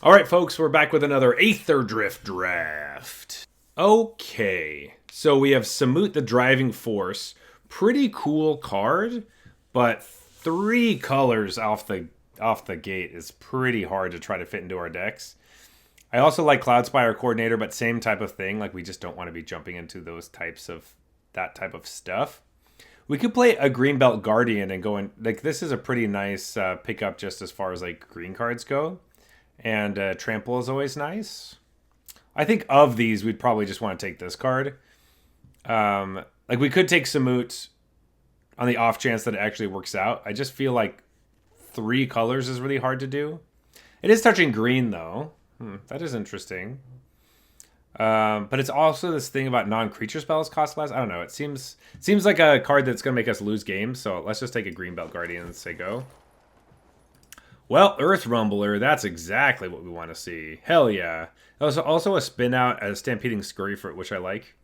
All right, folks, we're back with another Aetherdrift draft. Okay, so we have Samut the Driving Force. Pretty cool card, but 3 colors off the gate is pretty hard to try to fit into our decks. I also like Cloudspire Coordinator, but same type of thing. Like, we just don't want to be jumping into that type of stuff. We could play a Greenbelt Guardian and go in. Like, this is a pretty nice pickup just as far as like green cards go. And Trample is always nice. I think of these, we'd probably just want to take this card. Like, we could take Samut on the off chance that it actually works out. I just feel like 3 colors is really hard to do. It is touching green, though. That is interesting. But it's also this thing about non-creature spells cost less. I don't know. It seems like a card that's going to make us lose games. So let's just take a Greenbelt Guardian and say go. Well, Earth Rumbler, that's exactly what we want to see. Hell yeah. There's also a spin out as Stampeding Scurryfoot, which I like.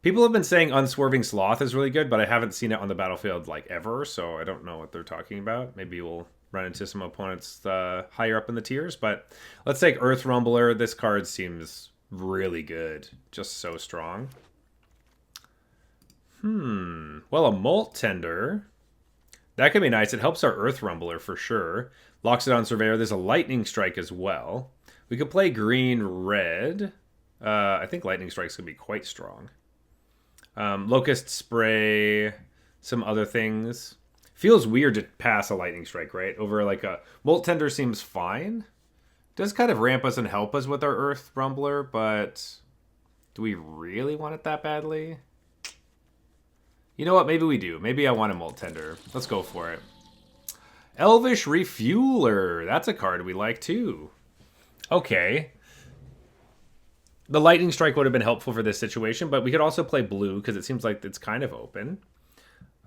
People have been saying Unswerving Sloth is really good, but I haven't seen it on the battlefield like ever, so I don't know what they're talking about. Maybe we'll run into some opponents higher up in the tiers, but let's take Earth Rumbler. This card seems really good. Just so strong. Well, a Molt Tender. That could be nice. It helps our Earth Rumbler for sure. Loxodon Surveyor. There's a Lightning Strike as well. We could play green-red. I think Lightning Strike's going to be quite strong. Locust Spray. Some other things. Feels weird to pass a Lightning Strike, right? Over like a... Molt Tender seems fine. Does kind of ramp us and help us with our Earth Rumbler, but... do we really want it that badly? You know what? Maybe we do. Maybe I want a Molt Tender. Let's go for it. Elvish Refueler. That's a card we like too. Okay. The Lightning Strike would have been helpful for this situation, but we could also play blue because it seems like it's kind of open.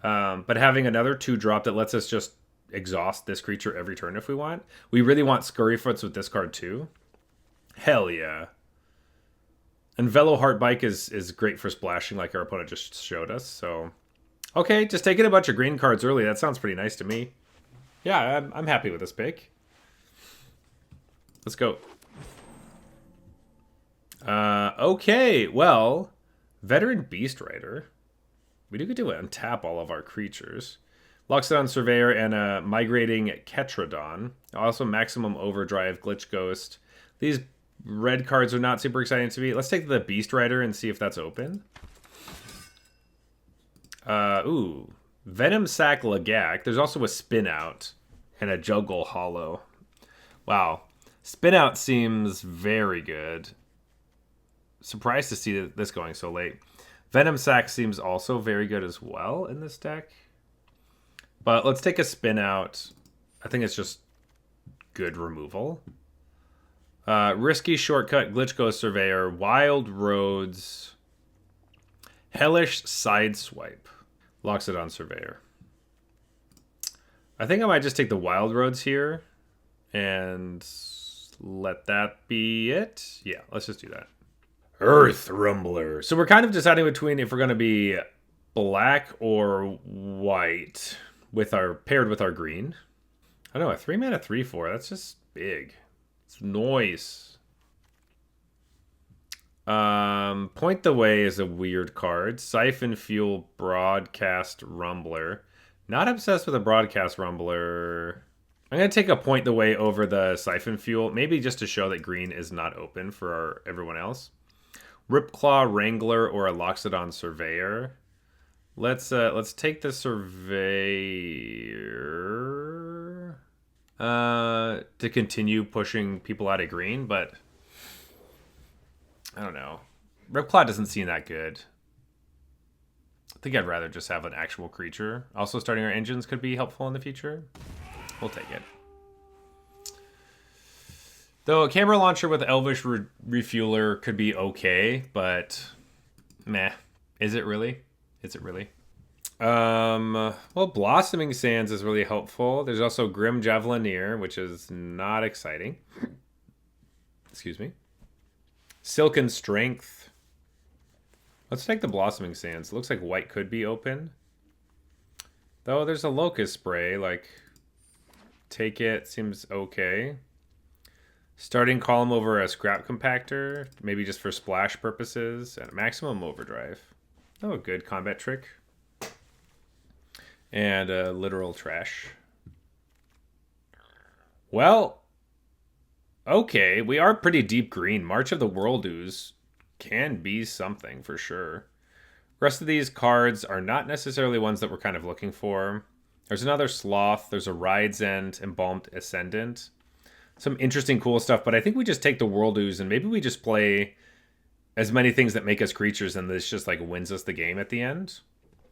But having another 2-drop that lets us just exhaust this creature every turn if we want. We really want Scurryfoots with this card too. Hell yeah. And Velo Heartbike is great for splashing like our opponent just showed us, so... okay, just taking a bunch of green cards early. That sounds pretty nice to me. Yeah, I'm happy with this pick. Let's go. Okay, well, Veteran Beast Rider. We do get to untap all of our creatures. Loxodon Surveyor and a Migrating Ketrodon. Also Maximum Overdrive, Glitch Ghost. These red cards are not super exciting to me. Let's take the Beast Rider and see if that's open. Ooh. Venom Sac Lagak. There's also a Spin Out and a Juggle Hollow. Wow. Spin Out seems very good. Surprised to see this going so late. Venom Sac seems also very good as well in this deck. But let's take a Spin Out. I think it's just good removal. Risky Shortcut, Glitch Ghost Surveyor, Wild Roads, Hellish Sideswipe. Loxodon Surveyor. I think I might just take the Wild Roads here and let that be it. Yeah, let's just do that. Earth Rumbler. So we're kind of deciding between if we're going to be black or white with our paired with our green. I don't know, a 3-mana 3/4. That's just big. It's noise. Point the Way is a weird card. Siphon Fuel, Broadcast Rumbler. Not obsessed with a Broadcast Rumbler. I'm going to take a Point the Way over the Siphon Fuel. Maybe just to show that green is not open for everyone else. Ripclaw Wrangler or a Loxodon Surveyor. Let's take the Surveyor to continue pushing people out of green, but I don't know. Ripclaw doesn't seem that good. I think I'd rather just have an actual creature. Also, starting our engines could be helpful in the future. We'll take it. Though a camera launcher with Elvish Refueler could be okay, but meh. Is it really? Is it really? Well, Blossoming Sands is really helpful. There's also Grim Javelineer, which is not exciting. Excuse me. Silken Strength. Let's take the Blossoming Sands. It looks like white could be open. Though there's a Locust Spray, like, take it, seems okay. Starting column over a scrap compactor, maybe just for splash purposes, and maximum overdrive. Oh, good combat trick. And literal trash. Well, okay, we are pretty deep green. March of the World Ooze can be something for sure. Rest of these cards are not necessarily ones that we're kind of looking for. There's another Sloth. There's a Ride's End, Embalmed Ascendant. Some interesting, cool stuff, but I think we just take the World Ooze and maybe we just play as many things that make us creatures and this just like wins us the game at the end.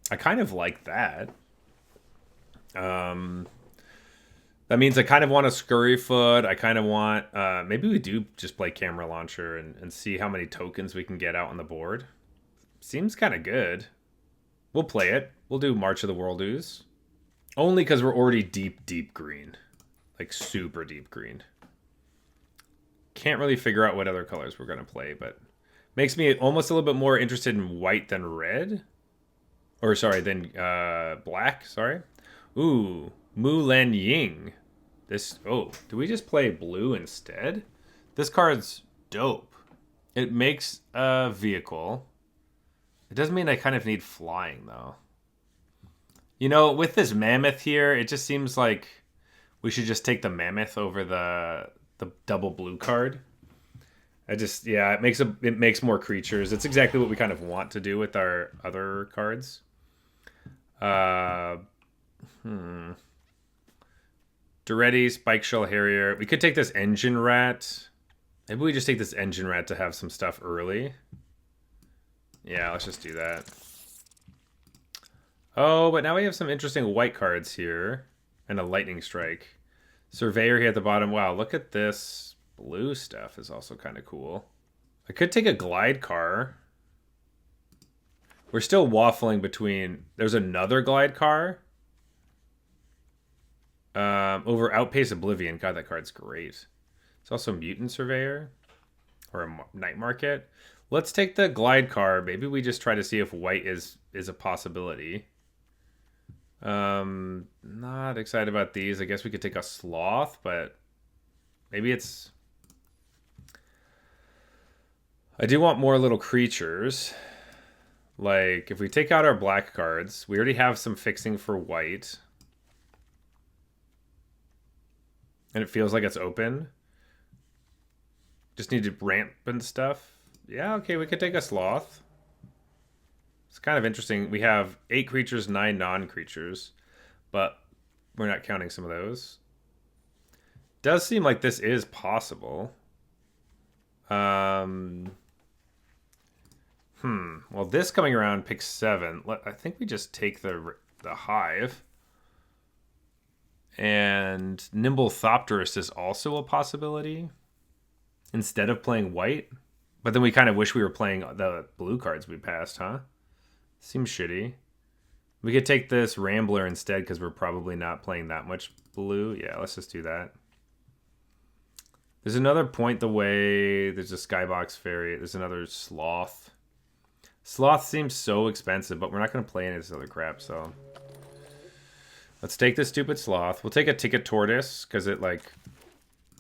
I kind of like that. That means I kind of want a Scurryfoot. I kind of want... maybe we do just play Camera Launcher and see how many tokens we can get out on the board. Seems kind of good. We'll play it. We'll do March of the World Ooze. Only because we're already deep, deep green. Like super deep green. Can't really figure out what other colors we're going to play, but makes me almost a little bit more interested in white than red. Or sorry, than black, sorry. Ooh, Mulan Ying. This, oh, do we just play blue instead? This card's dope. It makes a vehicle. It doesn't mean I kind of need flying, though. You know, with this mammoth here, it just seems like we should just take the mammoth over the double blue card. Yeah, it makes more creatures. It's exactly what we kind of want to do with our other cards. Duretti, Spike Shell Harrier. We could take this Engine Rat. Maybe we just take this Engine Rat to have some stuff early. Yeah, let's just do that. Oh, but now we have some interesting white cards here. And a Lightning Strike. Surveyor here at the bottom. Wow, look at this. Blue stuff is also kind of cool. I could take a Glide Car. We're still waffling between... There's another Glide Car. Over Outpace Oblivion. God, that card's great. It's also Mutant Surveyor. Or a Night Market. Let's take the Glide Car. Maybe we just try to see if white is a possibility. Not excited about these. I guess we could take a Sloth, but maybe it's... I do want more little creatures. Like, if we take out our black cards, we already have some fixing for white. And it feels like it's open. Just need to ramp and stuff. Yeah, okay, we could take a Sloth. It's kind of interesting. We have 8 creatures, 9 non-creatures. But we're not counting some of those. Does seem like this is possible. Well, this coming around picks 7. I think we just take the Hive. And Nimble Thopterist is also a possibility. Instead of playing white. But then we kind of wish we were playing the blue cards we passed, huh? Seems shitty. We could take this Rambler instead because we're probably not playing that much blue. Yeah, let's just do that. There's another Point the Way. There's a Skybox Fairy. There's another Sloth. Sloth seems so expensive, but we're not going to play any of this other crap, so... Let's take this stupid Sloth. We'll take a Ticket Tortoise, because it, like,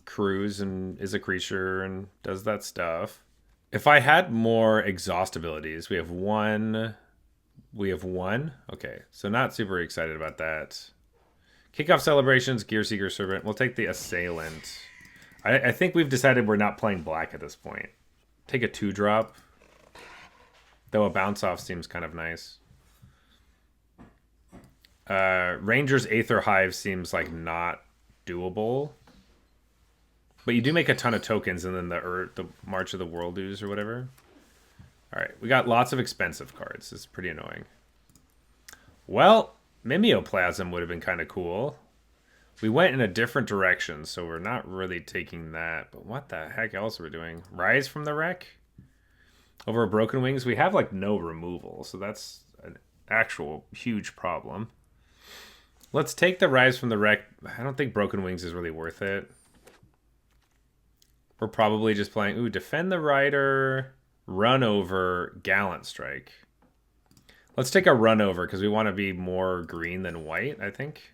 crews and is a creature and does that stuff. If I had more exhaust abilities, we have one. Okay, so not super excited about that. Kickoff Celebrations, Gear Seeker Servant. We'll take the Assailant. I think we've decided we're not playing black at this point. Take a 2-drop. Though a bounce off seems kind of nice. Ranger's Aether Hive seems like not doable. But you do make a ton of tokens and then the March of the World Ooze or whatever. Alright, we got lots of expensive cards. It's pretty annoying. Well, Mimeoplasm would have been kind of cool. We went in a different direction, so we're not really taking that. But what the heck else are we doing? Rise from the Wreck? Over Broken Wings, we have like no removal, so that's an actual huge problem. Let's take the Rise from the Wreck. I don't think Broken Wings is really worth it. We're probably just playing, ooh, Defend the Rider, Run Over, Gallant Strike. Let's take a Run Over because we want to be more green than white, I think.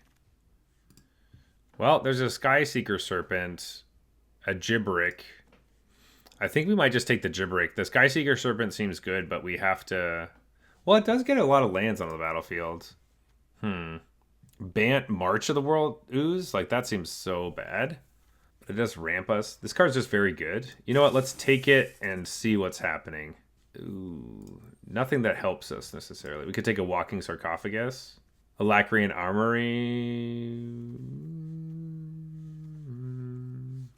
Well, there's a Sky Seeker Serpent. a Gibberick. I think we might just take the Gibberick. The Skyseeker Serpent seems good, but we have to... Well, it does get a lot of lands on the battlefield. Bant March of the World Ooze? Like, that seems so bad. But it does ramp us. This card's just very good. You know what? Let's take it and see what's happening. Ooh, nothing that helps us necessarily. We could take a Walking Sarcophagus. A Lacrian Armory...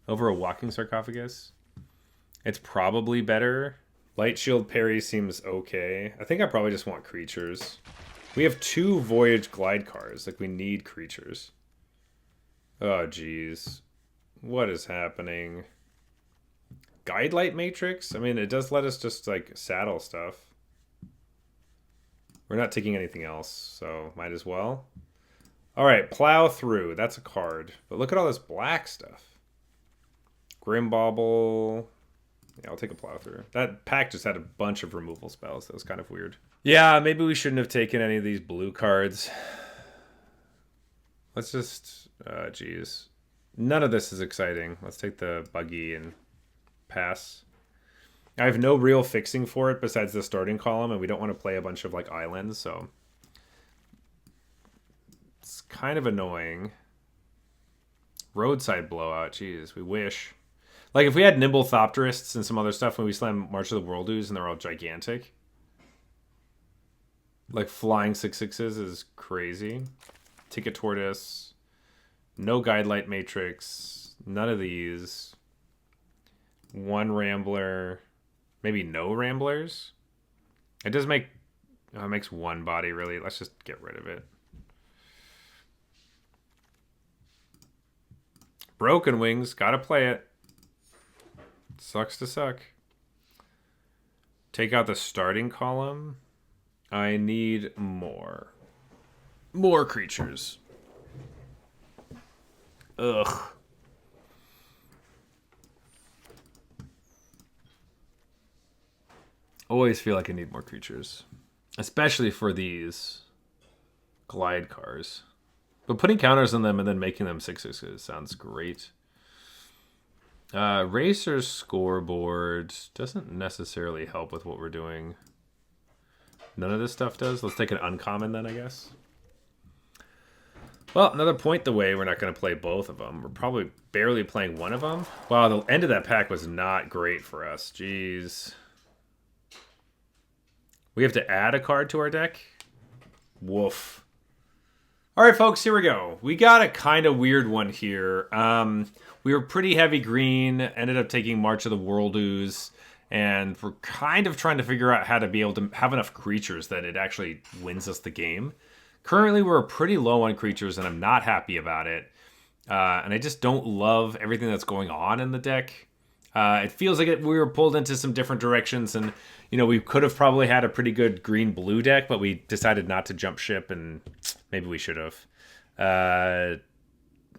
over a Walking Sarcophagus. It's probably better. Light Shield Parry seems okay. I think I probably just want creatures. We have 2 Voyage Glide cards. Like, we need creatures. Oh, jeez. What is happening? Guidelight Matrix? I mean, it does let us just, like, saddle stuff. We're not taking anything else, so might as well. Alright, Plow Through. That's a card. But look at all this black stuff. Grimbauble. Yeah, I'll take a Plow Through. That pack just had a bunch of removal spells. That was kind of weird. Yeah, maybe we shouldn't have taken any of these blue cards. Let's just... jeez. None of this is exciting. Let's take the buggy and pass. I have no real fixing for it besides the starting column, and we don't want to play a bunch of, like, islands, so... It's kind of annoying. Roadside Blowout. Jeez, we wish... Like, if we had Nimble Thopterists and some other stuff when we slam March of the World Ooze and they're all gigantic. Like, flying 6/6s is crazy. Ticket Tortoise. No Guidelight Matrix. None of these. 1 Rambler. Maybe no Ramblers. It does make... Oh, it makes 1 body, really. Let's just get rid of it. Broken Wings. Gotta play it. Sucks to suck. Take out the starting column. I need more. More creatures. Ugh. Always feel like I need more creatures. Especially for these glide cars. But putting counters on them and then making them 6/6s sounds great. Racer's Scoreboard doesn't necessarily help with what we're doing. None of this stuff does. Let's take an uncommon then, I guess. Well, another point the way. We're not going to play both of them. We're probably barely playing one of them. Wow, the end of that pack was not great for us. Jeez. We have to add a card to our deck? Woof. All right, folks, here we go. We got a kind of weird one here. We were pretty heavy green, ended up taking March of the World Ooze, and we're kind of trying to figure out how to be able to have enough creatures that it actually wins us the game. Currently, we're pretty low on creatures, and I'm not happy about it. And I just don't love everything that's going on in the deck. It feels like we were pulled into some different directions, and we could have probably had a pretty good green-blue deck, but we decided not to jump ship, and maybe we should have.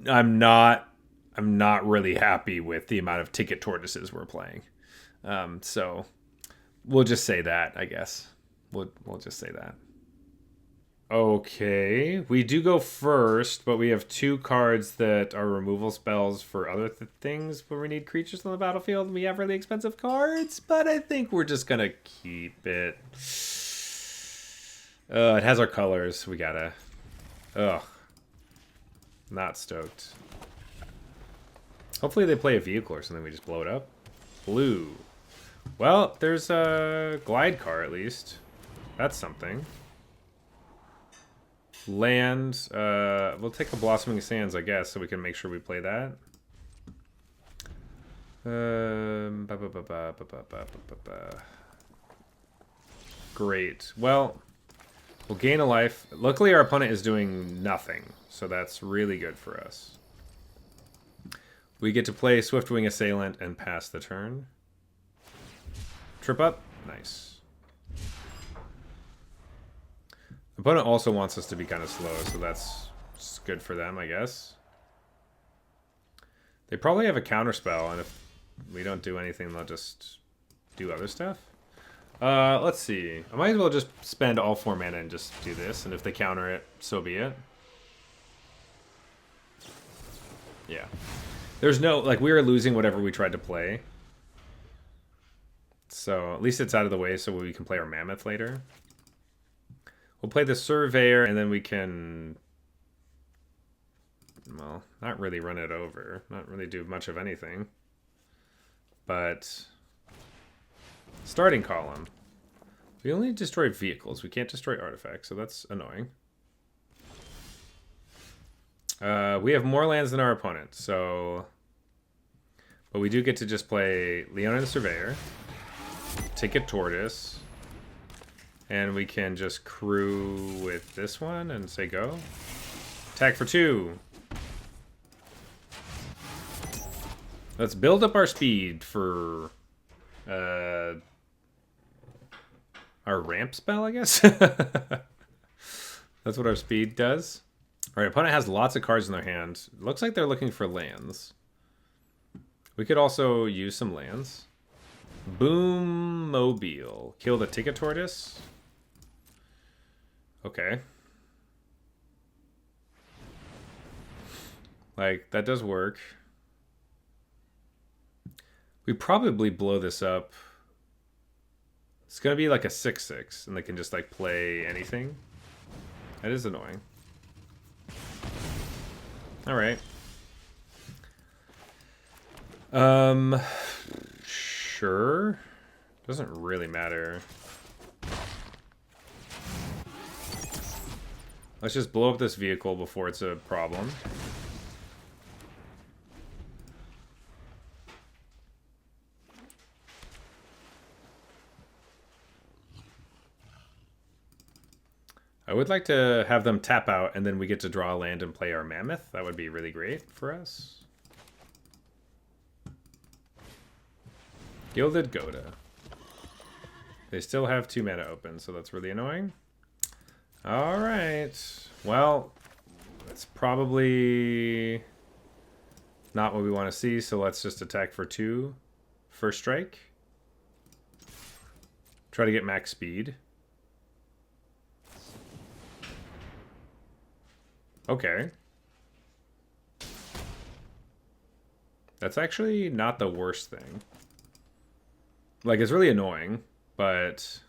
I'm not really happy with the amount of Ticket Tortoises we're playing. So we'll just say that, I guess. We'll just say that. Okay, we do go first, but we have 2 cards that are removal spells for other things where we need creatures on the battlefield, and we have really expensive cards, but I think we're just gonna keep it. It has our colors. We gotta... Ugh. Not stoked. Hopefully they play a vehicle or something, we just blow it up. Blue. Well, there's a glide car at least. That's something. Land. We'll take a Blossoming Sands, I guess, so we can make sure we play that. Great. Well, we'll gain a life. Luckily, our opponent is doing nothing, so that's really good for us. We get to play Swiftwing Assailant and pass the turn. Trip up. Nice. Opponent also wants us to be kind of slow, so that's good for them, I guess. They probably have a counter spell, and if we don't do anything, they'll just do other stuff. Let's see. I might as well just spend all 4 mana and just do this, and if they counter it, so be it. Yeah. There's no, like, we were losing whatever we tried to play. So at least it's out of the way so we can play our Mammoth later. We'll play the Surveyor, and then we can, well, not really run it over. Not really do much of anything. But starting column. We only destroy vehicles. We can't destroy artifacts, so that's annoying. We have more lands than our opponent, so... But we do get to just play Leona the Surveyor, take a Tortoise, and we can just crew with this one and say go. Attack for 2. Let's build up our speed for our ramp spell, I guess. That's what our speed does. All right, opponent has lots of cards in their hand. Looks like they're looking for lands. We could also use some lands. Boom Mobile. Kill the Ticket Tortoise. Okay. Like, that does work. We probably blow this up. It's going to be like a 6/6, and they can just, like, play anything. That is annoying. Alright. Sure. Doesn't really matter. Let's just blow up this vehicle before it's a problem. I would like to have them tap out and then we get to draw a land and play our Mammoth. That would be really great for us. Gilded Goda. They still have 2 mana open, so that's really annoying. Alright. Well, that's probably not what we want to see, so let's just attack for 2. First strike. Try to get max speed. Okay. That's actually not the worst thing. Like, it's really annoying, but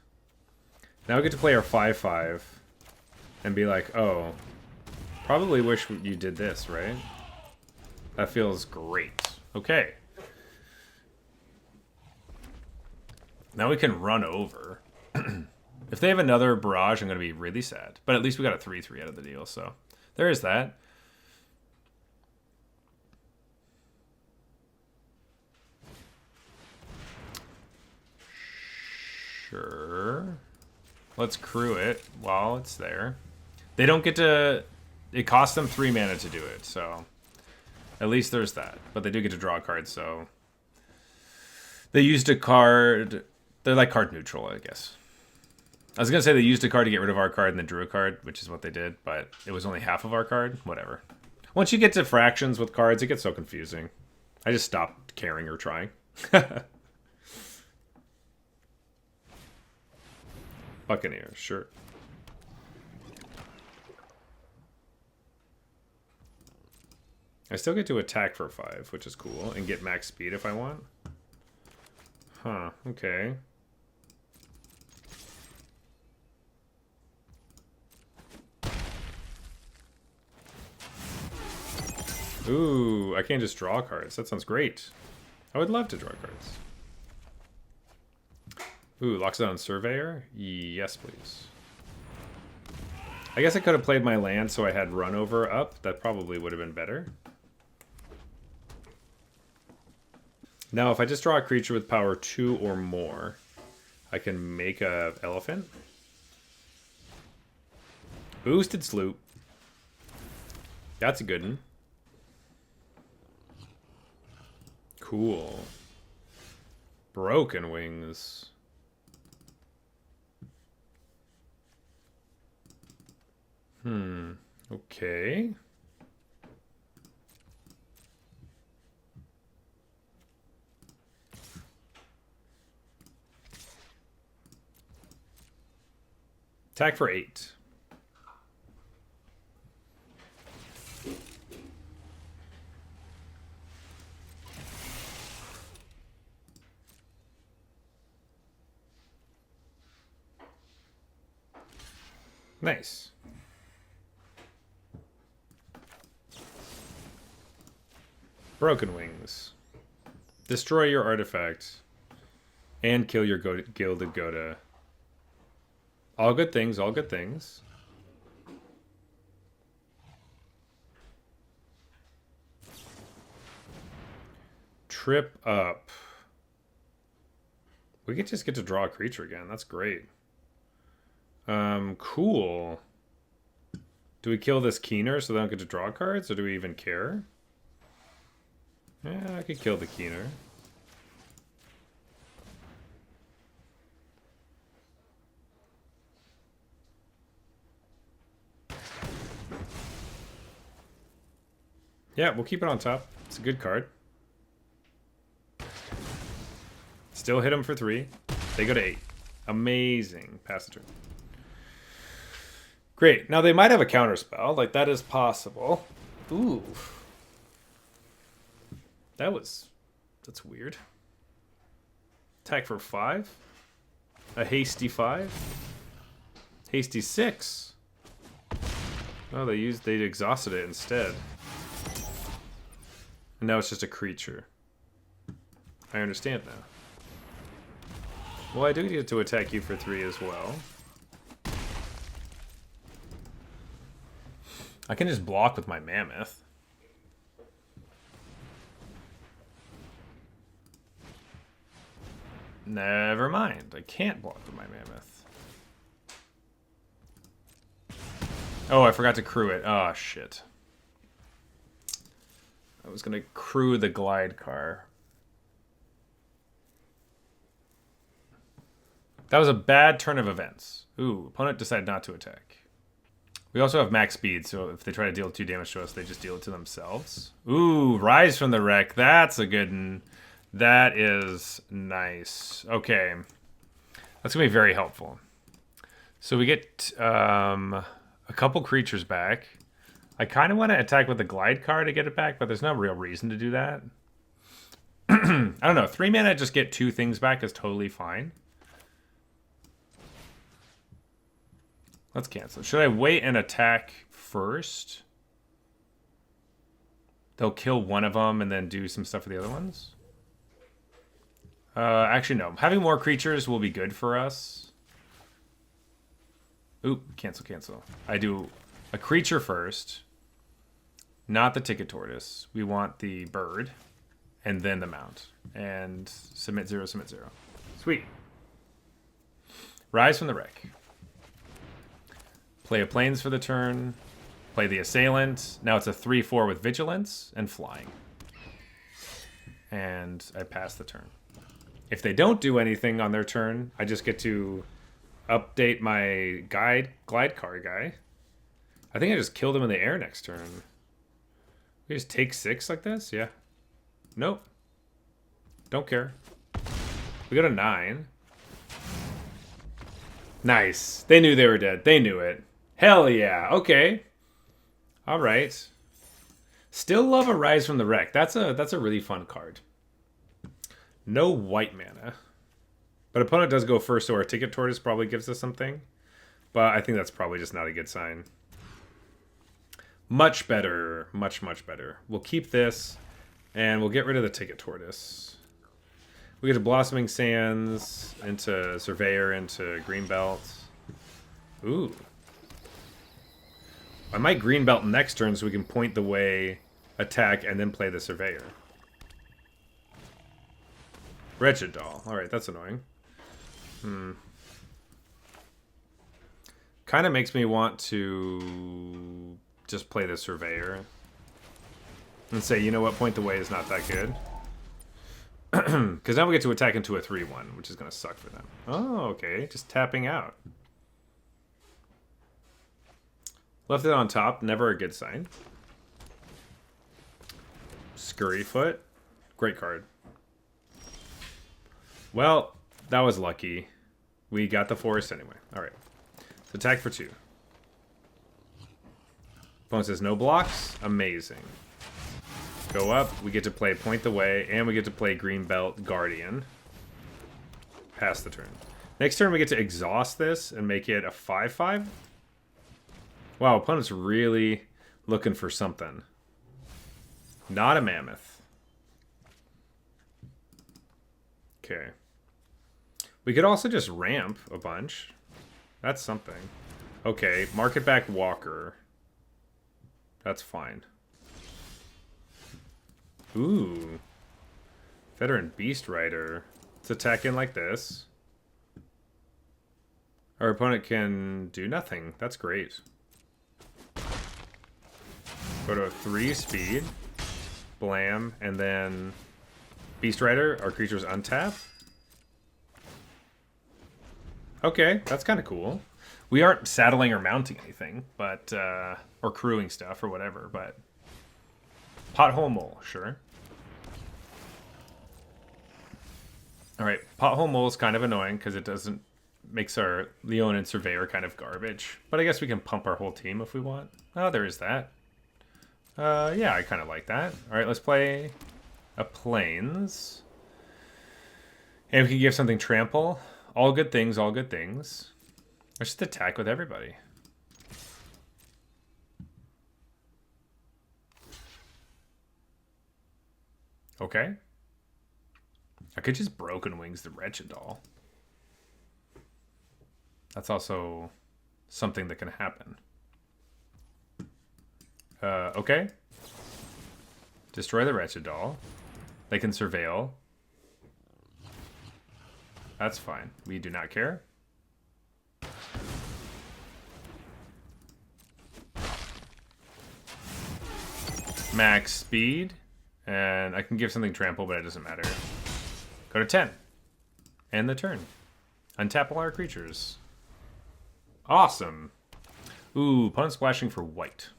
now we get to play our 5/5 and be like, oh, probably wish you did this, right? That feels great. Okay. Now we can run over. If they have another barrage, I'm going to be really sad. But at least we got a 3/3 out of the deal, so there is that. Sure. Let's crew it while it's there. They don't get to... It costs them 3 mana to do it, so... At least there's that. But they do get to draw a card, so... They used a card... They're like card neutral, I guess. I was going to say they used a card to get rid of our card and then drew a card, which is what they did, but it was only half of our card. Whatever. Once you get to fractions with cards, it gets so confusing. I just stopped caring or trying. Buccaneers, sure. I still get to attack for 5, which is cool, and get max speed if I want. Huh, okay. Ooh, I can't just draw cards. That sounds great. I would love to draw cards. Ooh, locks down Surveyor? Yes, please. I guess I could have played my land so I had run over up. That probably would have been better. Now, if I just draw a creature with power 2 or more, I can make a elephant. Boosted Sloop. That's a good one. Cool. Broken Wings. Okay. Attack for 8. Nice. Broken Wings. Destroy your artifact. And kill your Gilded Goda. All good things, all good things. Trip up. We could just get to draw a creature again. That's great. Cool. Do we kill this Keener so they don't get to draw cards, or do we even care? Yeah, I could kill the Keener. Yeah, we'll keep it on top. It's a good card. Still hit them for 3. They go to 8. Amazing. Pass the turn. Great. Now they might have a counter spell. Like, that is possible. Ooh. That's weird. Attack for 5. A hasty 5. Hasty 6. Oh, they exhausted it instead. And now it's just a creature. I understand now. Well, I do get to attack you for 3 as well. I can just block with my Mammoth. Never mind. I can't block with my Mammoth. Oh, I forgot to crew it. Oh, shit. I was going to crew the Glide car. That was a bad turn of events. Ooh, opponent decided not to attack. We also have max speed, so if they try to deal 2 damage to us, they just deal it to themselves. Ooh, Rise from the Wreck. That's a good one. That is nice. Okay. That's going to be very helpful. So we get a couple creatures back. I kind of want to attack with the Glide card to get it back, but there's no real reason to do that. I don't know. 3 mana, just get 2 things back is totally fine. Let's cancel. Should I wait and attack first? They'll kill one of them and then do some stuff for the other ones? Actually, no. Having more creatures will be good for us. Oop, cancel. I do a creature first. Not the Ticket Tortoise. We want the bird. And then the mount. And submit 0, submit 0. Sweet. Rise from the Wreck. Play a Plains for the turn. Play the Assailant. Now it's a 3/4 with Vigilance and Flying. And I pass the turn. If they don't do anything on their turn, I just get to update my Glide card guy. I think I just killed him in the air next turn. We just take 6 like this? Yeah. Nope. Don't care. We got a 9. Nice. They knew they were dead. They knew it. Hell yeah. Okay. All right. Still love a Rise from the Wreck. That's a really fun card. No white mana. But opponent does go first, so our Ticket Tortoise probably gives us something. But I think that's probably just not a good sign. Much better. Much, much better. We'll keep this, and we'll get rid of the Ticket Tortoise. We get to Blossoming Sands, into Surveyor, into Greenbelt. Ooh. I might Greenbelt next turn so we can point the way, attack, and then play the Surveyor. Wretched Doll. Alright, that's annoying. Kind of makes me want to just play the Surveyor. And say, you know what, point the way is not that good. Because now we get to attack into a 3/1, which is going to suck for them. Oh, okay. Just tapping out. Left it on top. Never a good sign. Scurryfoot. Great card. Well, that was lucky. We got the forest anyway. Alright. So attack for 2. Opponent says no blocks. Amazing. Go up. We get to play Point the Way, and we get to play Greenbelt Guardian. Pass the turn. Next turn, we get to exhaust this and make it a 5/5. Wow, opponent's really looking for something. Not a mammoth. Okay. We could also just ramp a bunch. That's something. Okay, market back Walker. That's fine. Ooh. Veteran Beast Rider. Let's attack in like this. Our opponent can do nothing. That's great. Go to a 3 speed. Blam. And then Beast Rider. Our creatures untap. Okay, that's kind of cool. We aren't saddling or mounting anything, but or crewing stuff or whatever, but Pothole Mole, sure. All right, Pothole Mole is kind of annoying because it doesn't makes our Leonin Surveyor kind of garbage, but I guess we can pump our whole team if we want. Oh, there is that. Yeah, I kind of like that. All right, let's play a Plains, and we can give something Trample. All good things, all good things. Let's just attack with everybody. Okay. I could just Broken Wings the Wretched Doll. That's also something that can happen. Okay. Destroy the Wretched Doll. They can Surveil. That's fine. We do not care. Max speed. And I can give something Trample, but it doesn't matter. Go to 10. End the turn. Untap all our creatures. Awesome. Ooh, opponent splashing for white.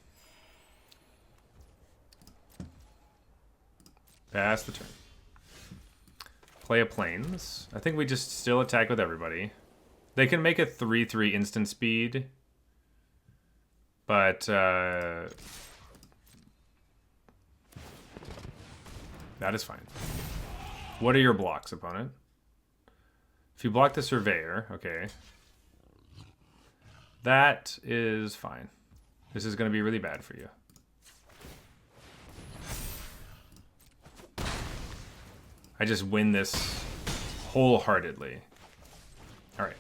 Pass the turn. Play a Plains. I think we just still attack with everybody. They can make a 3/3 instant speed. But, that is fine. What are your blocks, opponent? If you block the Surveyor, okay. That is fine. This is going to be really bad for you. I just win this wholeheartedly. Alright.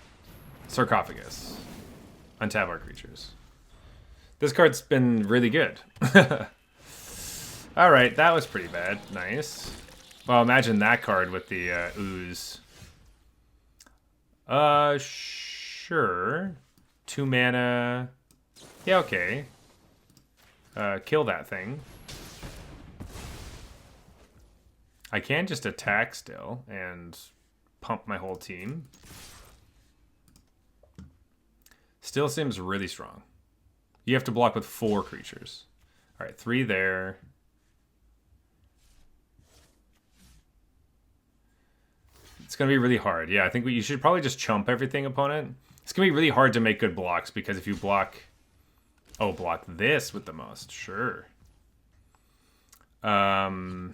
Sarcophagus. Untap our creatures. This card's been really good. Alright, that was pretty bad. Nice. Well, imagine that card with the Ooze. Sure. 2 mana. Yeah, okay. Kill that thing. I can just attack still and pump my whole team. Still seems really strong. You have to block with 4 creatures. All right, 3 there. It's going to be really hard. Yeah, I think you should probably just chump everything, opponent. It's going to be really hard to make good blocks because if you block... Oh, block this with the most. Sure. I'll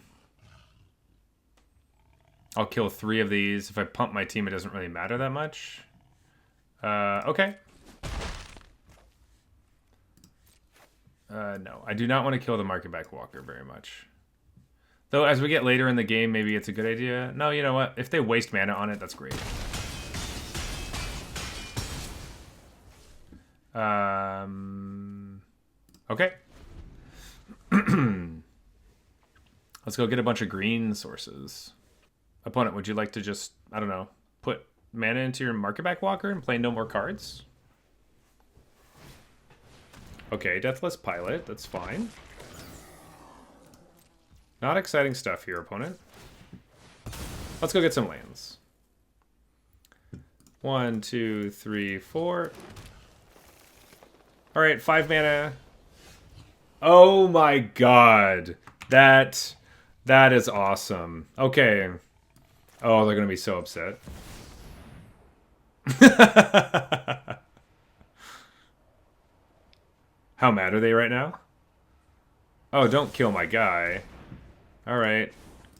kill 3 of these. If I pump my team, it doesn't really matter that much. Okay. No, I do not want to kill the Market Back Walker very much. Though, as we get later in the game, maybe it's a good idea. No, you know what? If they waste mana on it, that's great. Okay. Let's go get a bunch of green sources. Opponent, would you like to just, I don't know, put mana into your Market Back Walker and play no more cards? Okay, Deathless Pilot, that's fine. Not exciting stuff here, opponent. Let's go get some lands. 1, 2, 3, 4. Alright, 5 mana. Oh my god. That is awesome. Okay. Oh, they're gonna be so upset. How mad are they right now? Oh, don't kill my guy. Alright.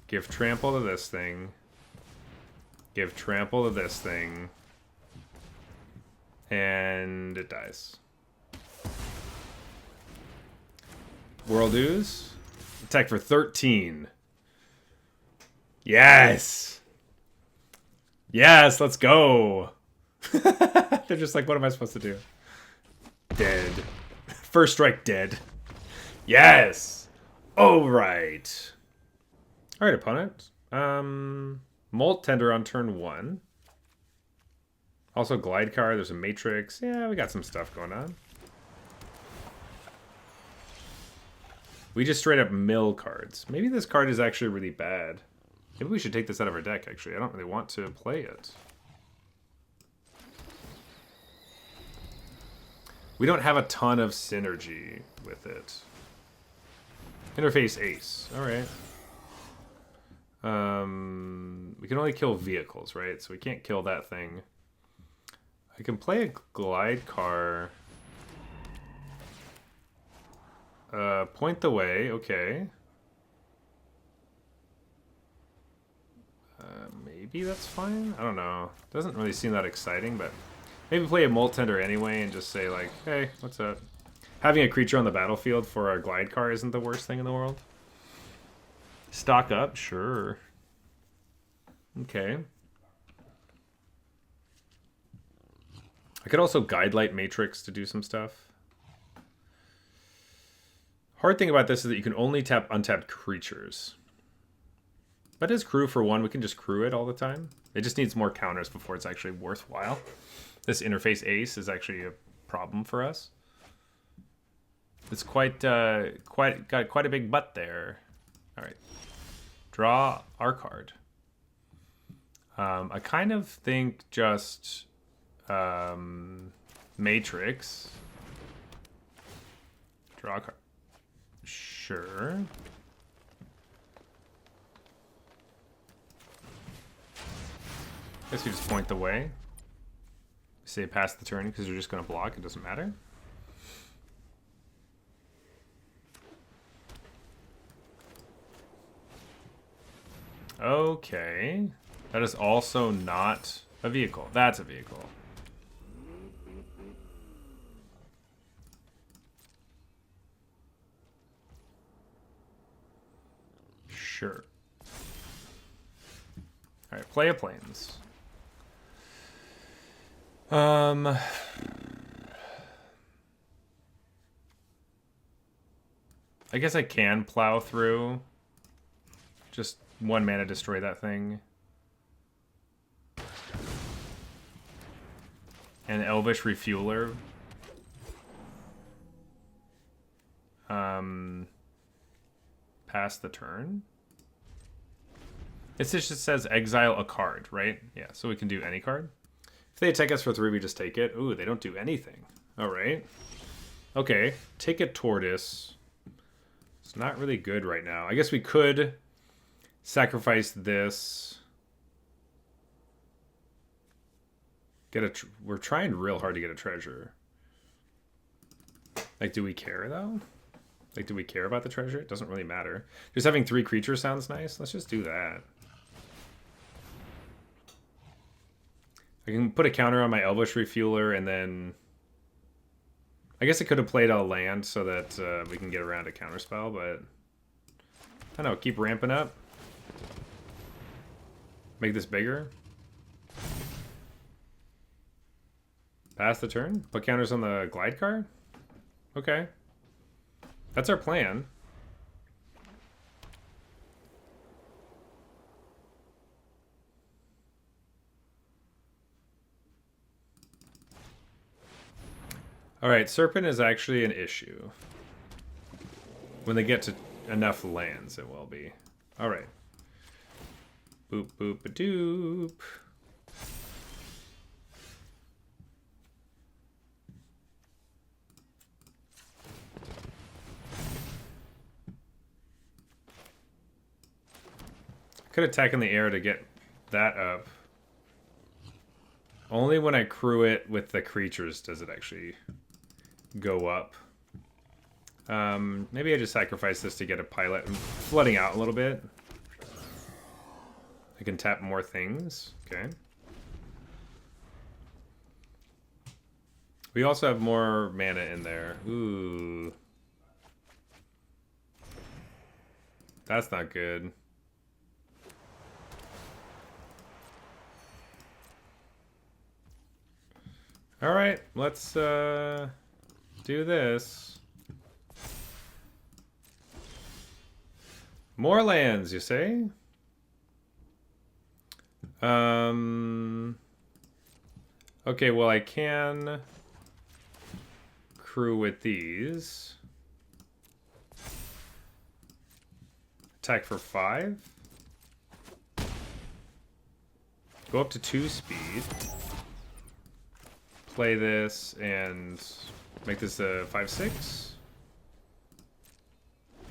Give Trample to this thing. Give Trample to this thing. And it dies. World Ooze. Attack for 13. Yes! Yes, let's go! They're just like, what am I supposed to do? Dead. First strike dead. Yes! Alright. Alright, opponent. Molt Tender on turn 1. Also Glide card, there's a Matrix. Yeah, we got some stuff going on. We just straight up mill cards. Maybe this card is actually really bad. Maybe we should take this out of our deck, actually. I don't really want to play it. We don't have a ton of synergy with it. Interface Ace. Alright. We can only kill vehicles, right? So we can't kill that thing. I can play a Glide car. Point the Way, okay. Maybe that's fine? I don't know. Doesn't really seem that exciting, but maybe play a Molt Tender anyway and just say like, hey, what's up? Having a creature on the battlefield for a Glide car isn't the worst thing in the world. Stock up? Sure. Okay. I could also Guidelight Matrix to do some stuff. Hard thing about this is that you can only tap untapped creatures. But as crew for 1, we can just crew it all the time. It just needs more counters before it's actually worthwhile. This interface Ace is actually a problem for us. It's got quite a big butt there. All right, draw our card. I kind of think just Matrix. Draw a card. Sure. Guess you just point the way. Say pass the turn because you're just going to block. It doesn't matter. Okay. That is also not a vehicle. That's a vehicle. Sure. Alright, play a planes. I guess I can plow through. Just 1 mana destroy that thing. And Elvish Refueler. Pass the turn. It just says exile a card, right? Yeah, so we can do any card. If they attack us for 3, we just take it. Ooh, they don't do anything. All right. Okay, take a Tortoise. It's not really good right now. I guess we could sacrifice this. We're trying real hard to get a treasure. Like, do we care, though? Like, do we care about the treasure? It doesn't really matter. Just having 3 creatures sounds nice. Let's just do that. I can put a counter on my Elvish Refueler, and then... I guess I could have played a land so that we can get around a counterspell, but... I don't know, keep ramping up. Make this bigger. Pass the turn. Put counters on the Glide card? Okay. That's our plan. Alright, Serpent is actually an issue. When they get to enough lands, it will be. Alright. Boop, boop, a doop. Could attack in the air to get that up. Only when I crew it with the creatures does it actually go up. Maybe I just sacrifice this to get a pilot. I'm flooding out a little bit. I can tap more things. Okay. We also have more mana in there. Ooh. That's not good. All right, let's do this. More lands, you say? Okay, well, I can crew with these. Attack for 5. Go up to 2 speed. Play this and make this a 5/6.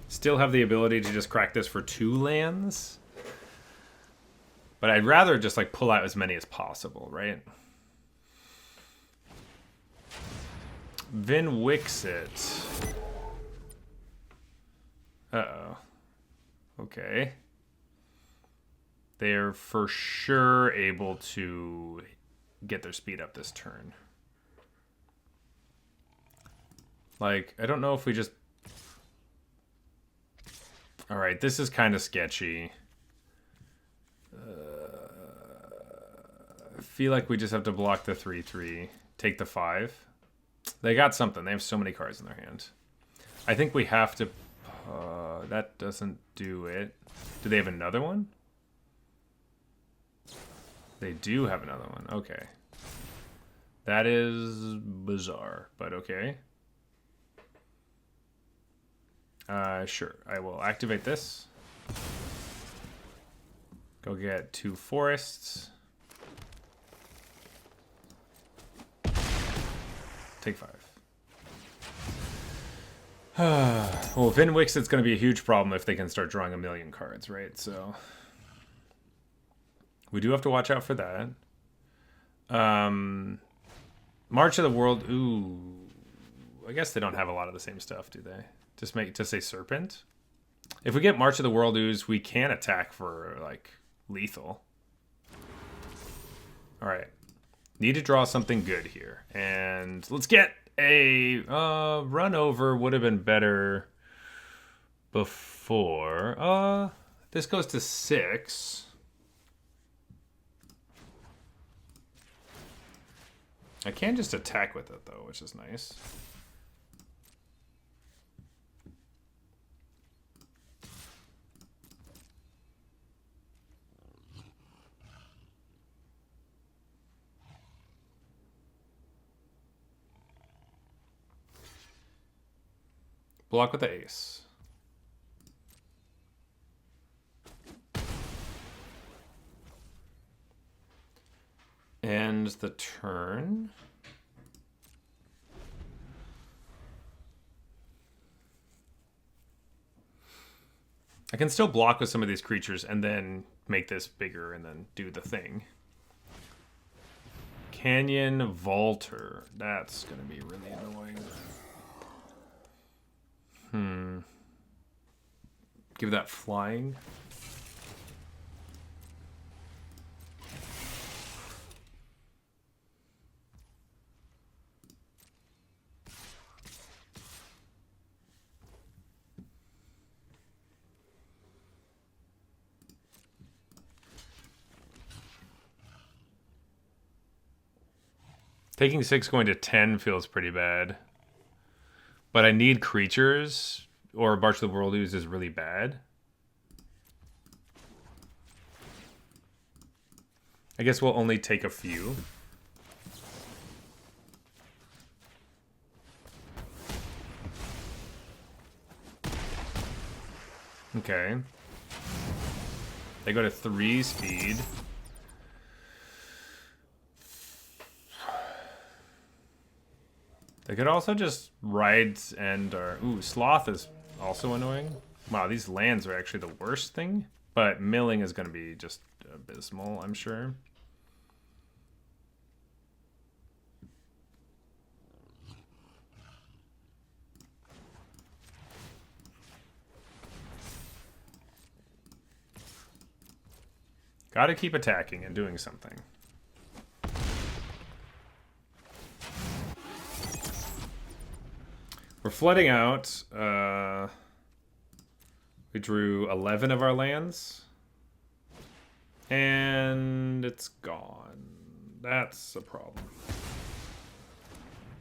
Still have the ability to just crack this for 2 lands. But I'd rather just like pull out as many as possible, right? Vin Wixit. Uh-oh. Okay. They're for sure able to get their speed up this turn. Like, I don't know if we just... Alright, this is kind of sketchy. I feel like we just have to block the 3/3. Take the 5. They got something. They have so many cards in their hand. I think we have to... that doesn't do it. Do they have another one? They do have another one. Okay. That is bizarre, but okay. Sure. I will activate this. Go get 2 forests. Take 5. Well, Vin Wixit's going to be a huge problem if they can start drawing a million cards, right? So we do have to watch out for that. March of the World. Ooh, I guess they don't have a lot of the same stuff, do they? Just say Serpent. If we get March of the World Ooze, we can attack for like lethal. All right, need to draw something good here, and let's get a run over. Would have been better before. This goes to 6. I can just attack with it though, which is nice. Block with the ace. End the turn. I can still block with some of these creatures and then make this bigger and then do the thing. Canyon Vaulter. That's going to be really annoying. Give that flying. Taking 6 going to 10 feels pretty bad. But I need creatures, or March of the World Ooze is really bad. I guess we'll only take a few. Okay. They go to 3 speed. They could also just ride and... ooh, Sloth is also annoying. Wow, these lands are actually the worst thing. But milling is going to be just abysmal, I'm sure. Gotta keep attacking and doing something. We're flooding out. We We drew 11 of our lands. And it's gone. That's a problem.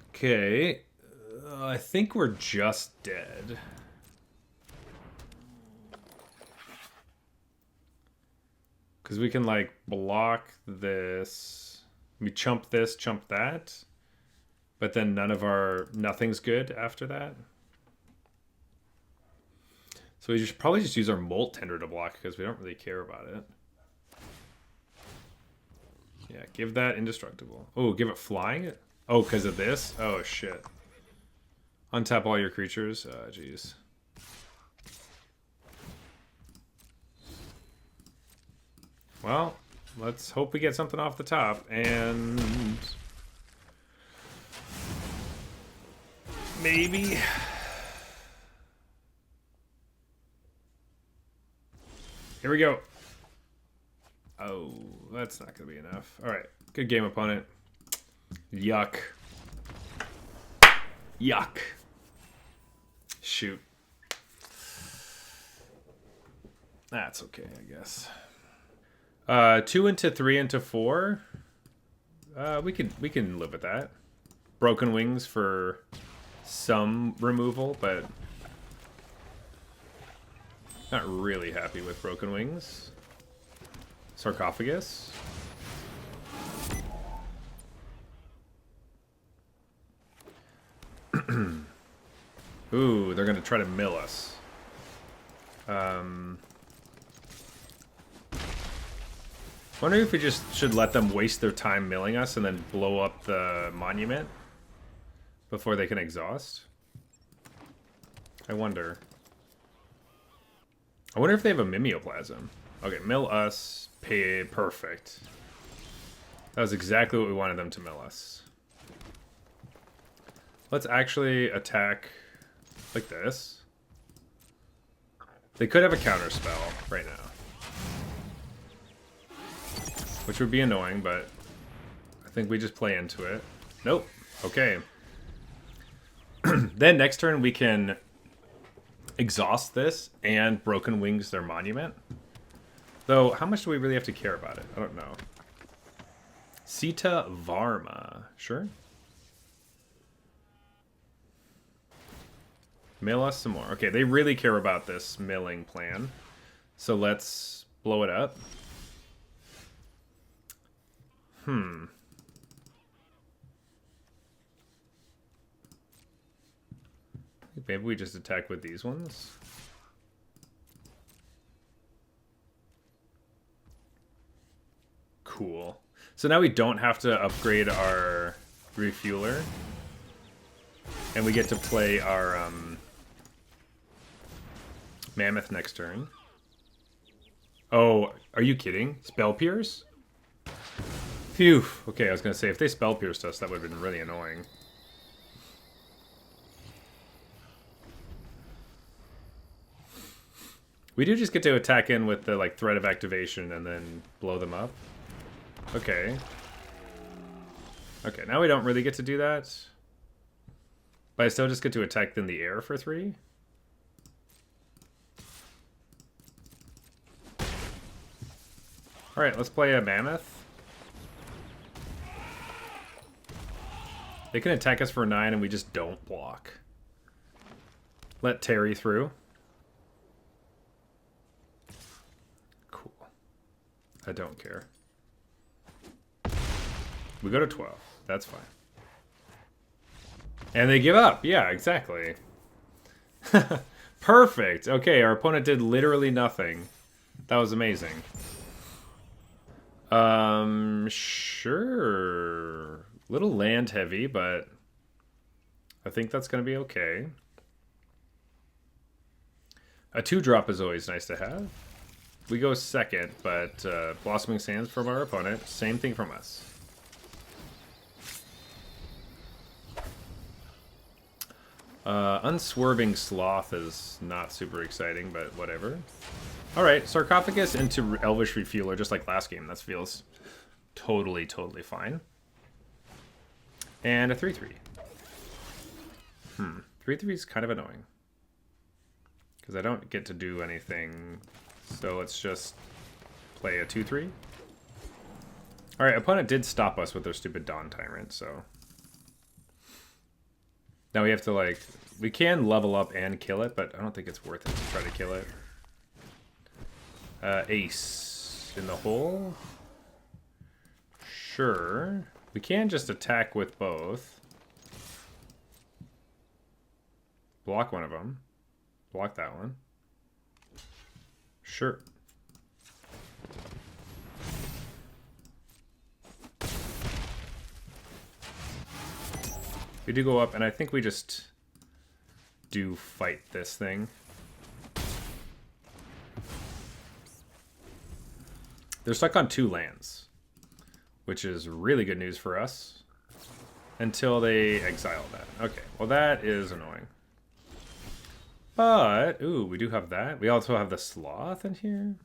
Okay. I think we're just dead. Because we can, like, block this. We chump this, chump that. But then none of our... Nothing's good after that. So we should probably just use our Molt Tender to block because we don't really care about it. Yeah, give that indestructible. Oh, give it flying? Oh, because of this? Oh, shit. Untap all your creatures? Oh, jeez. Well, let's hope we get something off the top. And... maybe... Here we go. Oh, that's not going to be enough. All right. Good game, opponent. Yuck. Yuck. Shoot. That's okay, I guess. 2 into 3 into 4. We can live with that. Broken Wings for some removal, but not really happy with Broken Wings. Sarcophagus. Ooh, they're gonna try to mill us. Wondering if we just should let them waste their time milling us and then blow up the monument before they can exhaust. I wonder if they have a Mimeoplasm. Okay, mill us. Pay perfect. That was exactly what we wanted them to mill us. Let's actually attack like this. They could have a counter spell right now, which would be annoying, but I think we just play into it. Nope. Okay. Then next turn we can exhaust this and Broken Wings their monument. Though, how much do we really have to care about it? I don't know. Sita Varma. Sure. Mill us some more. Okay, they really care about this milling plan. So let's blow it up. Maybe we just attack with these ones. Cool. So now we don't have to upgrade our refueler. And we get to play our Mammoth next turn. Oh, are you kidding? Spell Pierce? Phew. Okay, I was going to say, if they Spell Pierced us, that would have been really annoying. We do just get to attack in with the like threat of activation and then blow them up. Okay. Okay, now we don't really get to do that. But I still just get to attack in the air for 3. Alright, let's play a Mammoth. They can attack us for 9 and we just don't block. Let Terry through. Cool. I don't care. We go to 12. That's fine. And they give up. Yeah, exactly. Perfect. Okay, our opponent did literally nothing. That was amazing. Sure. Little land heavy, but I think that's going to be okay. A 2-drop is always nice to have. We go second, but Blossoming Sands from our opponent. Same thing from us. Unswerving Sloth is not super exciting, but whatever. Alright, Sarcophagus into Elvish Refueler, just like last game. That feels totally fine. And a 3-3. 3-3 is kind of annoying. Because I don't get to do anything. So let's just play a 2-3. Alright, opponent did stop us with their stupid Dawn Tyrant, so... Now we have to, like... We can level up and kill it, but I don't think it's worth it to try to kill it. Ace in the hole? Sure. We can just attack with both. Block one of them. Block that one. Sure. We do go up, and I think we just do fight this thing. They're stuck on 2 lands, which is really good news for us. Until they exile that. Okay, well that is annoying. But, ooh, we do have that. We also have the Sloth in here.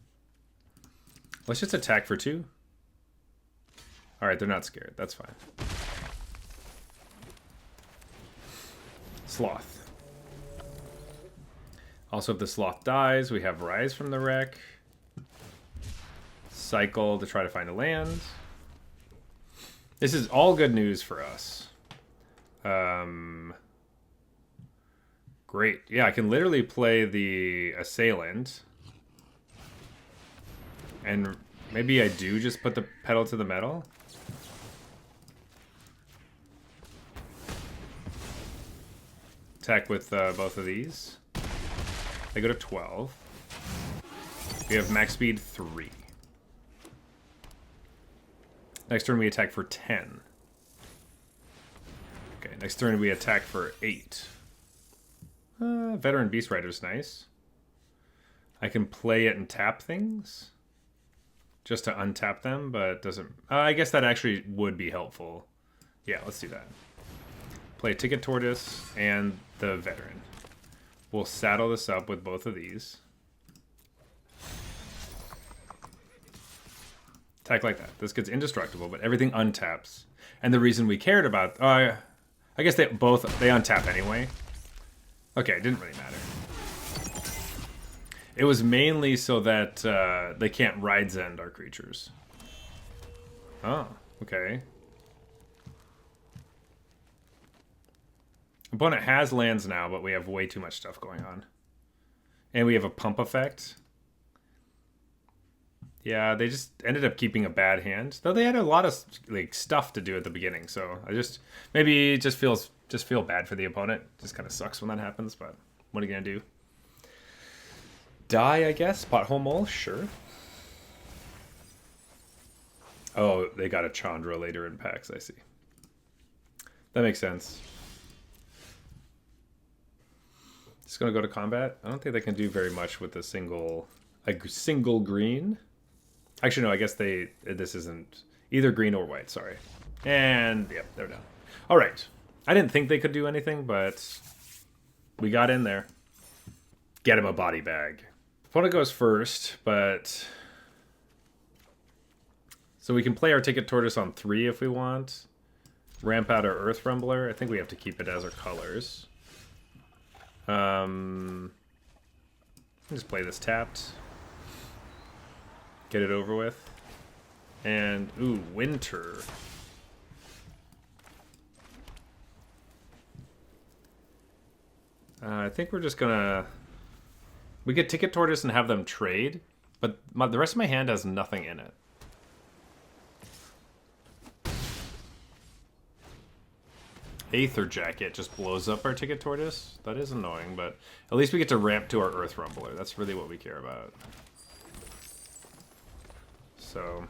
Let's just attack for 2. Alright, they're not scared. That's fine. Sloth. Also, if the Sloth dies, we have Rise from the Wreck. Cycle to try to find a land. This is all good news for us. Great. Yeah, I can literally play the Assailant. And maybe I do just put the pedal to the metal. Attack with both of these. They go to 12. We have max speed 3. Next turn we attack for 10. Okay, next turn we attack for 8. Veteran Beast Rider's nice. I can play it and tap things. Just to untap them, but it doesn't... I guess that actually would be helpful. Yeah, let's do that. Play Ticket Tortoise and the Veteran. We'll saddle this up with both of these. Attack like that. This gets indestructible, but everything untaps. And the reason we cared about... I guess they untap anyway. Okay, it didn't really matter. It was mainly so that they can't Ride's End our creatures. Oh, okay. Opponent has lands now, but we have way too much stuff going on. And we have a pump effect. Yeah, they just ended up keeping a bad hand. Though they had a lot of like stuff to do at the beginning, so I just maybe it just feel bad for the opponent. Just kind of sucks when that happens, but what are you gonna do? Die, I guess. Pothole Mole, sure. Oh, they got a Chandra later in packs. I see. That makes sense. Just gonna go to combat. I don't think they can do very much with a single green. Actually, no. I guess this isn't either green or white. Sorry. And yep, they're down. All right. I didn't think they could do anything, but we got in there. Get him a body bag. Opponent goes first, but so we can play our Ticket Tortoise on 3 if we want. Ramp out our Earth Rumbler. I think we have to keep it as our colors. Just play this tapped. Get it over with. And, ooh, Winter. I think we're just gonna... We get Ticket Tortoise and have them trade, but the rest of my hand has nothing in it. Aether Jacket just blows up our Ticket Tortoise. That is annoying, but at least we get to ramp to our Earth Rumbler. That's really what we care about. So,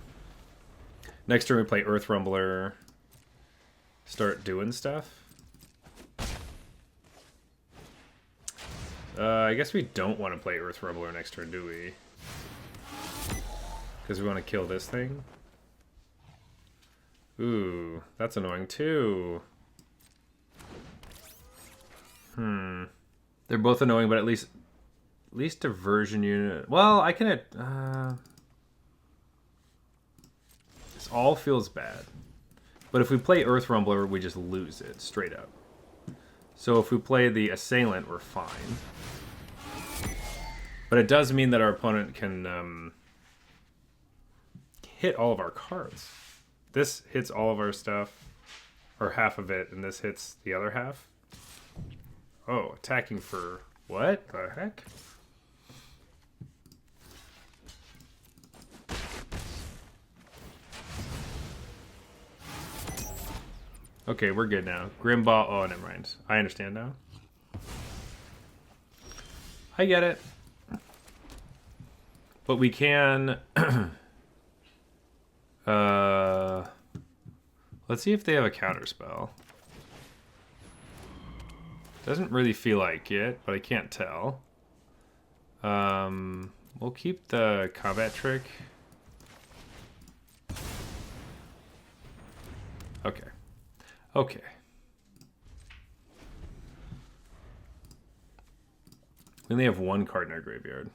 next turn we play Earth Rumbler. Start doing stuff. I guess we don't want to play Earth Rumbler next turn, do we? Because we want to kill this thing. Ooh, that's annoying too. They're both annoying, but at least diversion unit. Well, I can. This all feels bad. But if we play Earth Rumbler, we just lose it straight up. So if we play the Assailant, we're fine. But it does mean that our opponent can hit all of our cards. This hits all of our stuff, or half of it, and this hits the other half. Oh, attacking for what the heck? Okay, we're good now. Grimball. Oh, never mind. I understand now. I get it. But we can... let's see if they have a counter spell. Doesn't really feel like it, but I can't tell. We'll keep the combat trick. Okay. Okay. We only have one card in our graveyard.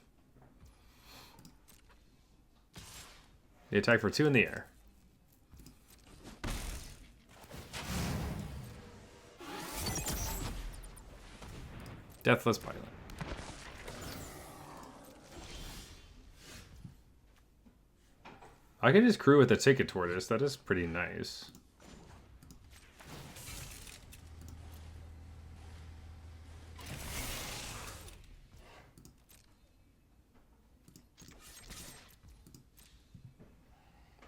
They attack for 2 in the air. Deathless Pilot. I can just crew with the Ticket Tortoise. That is pretty nice.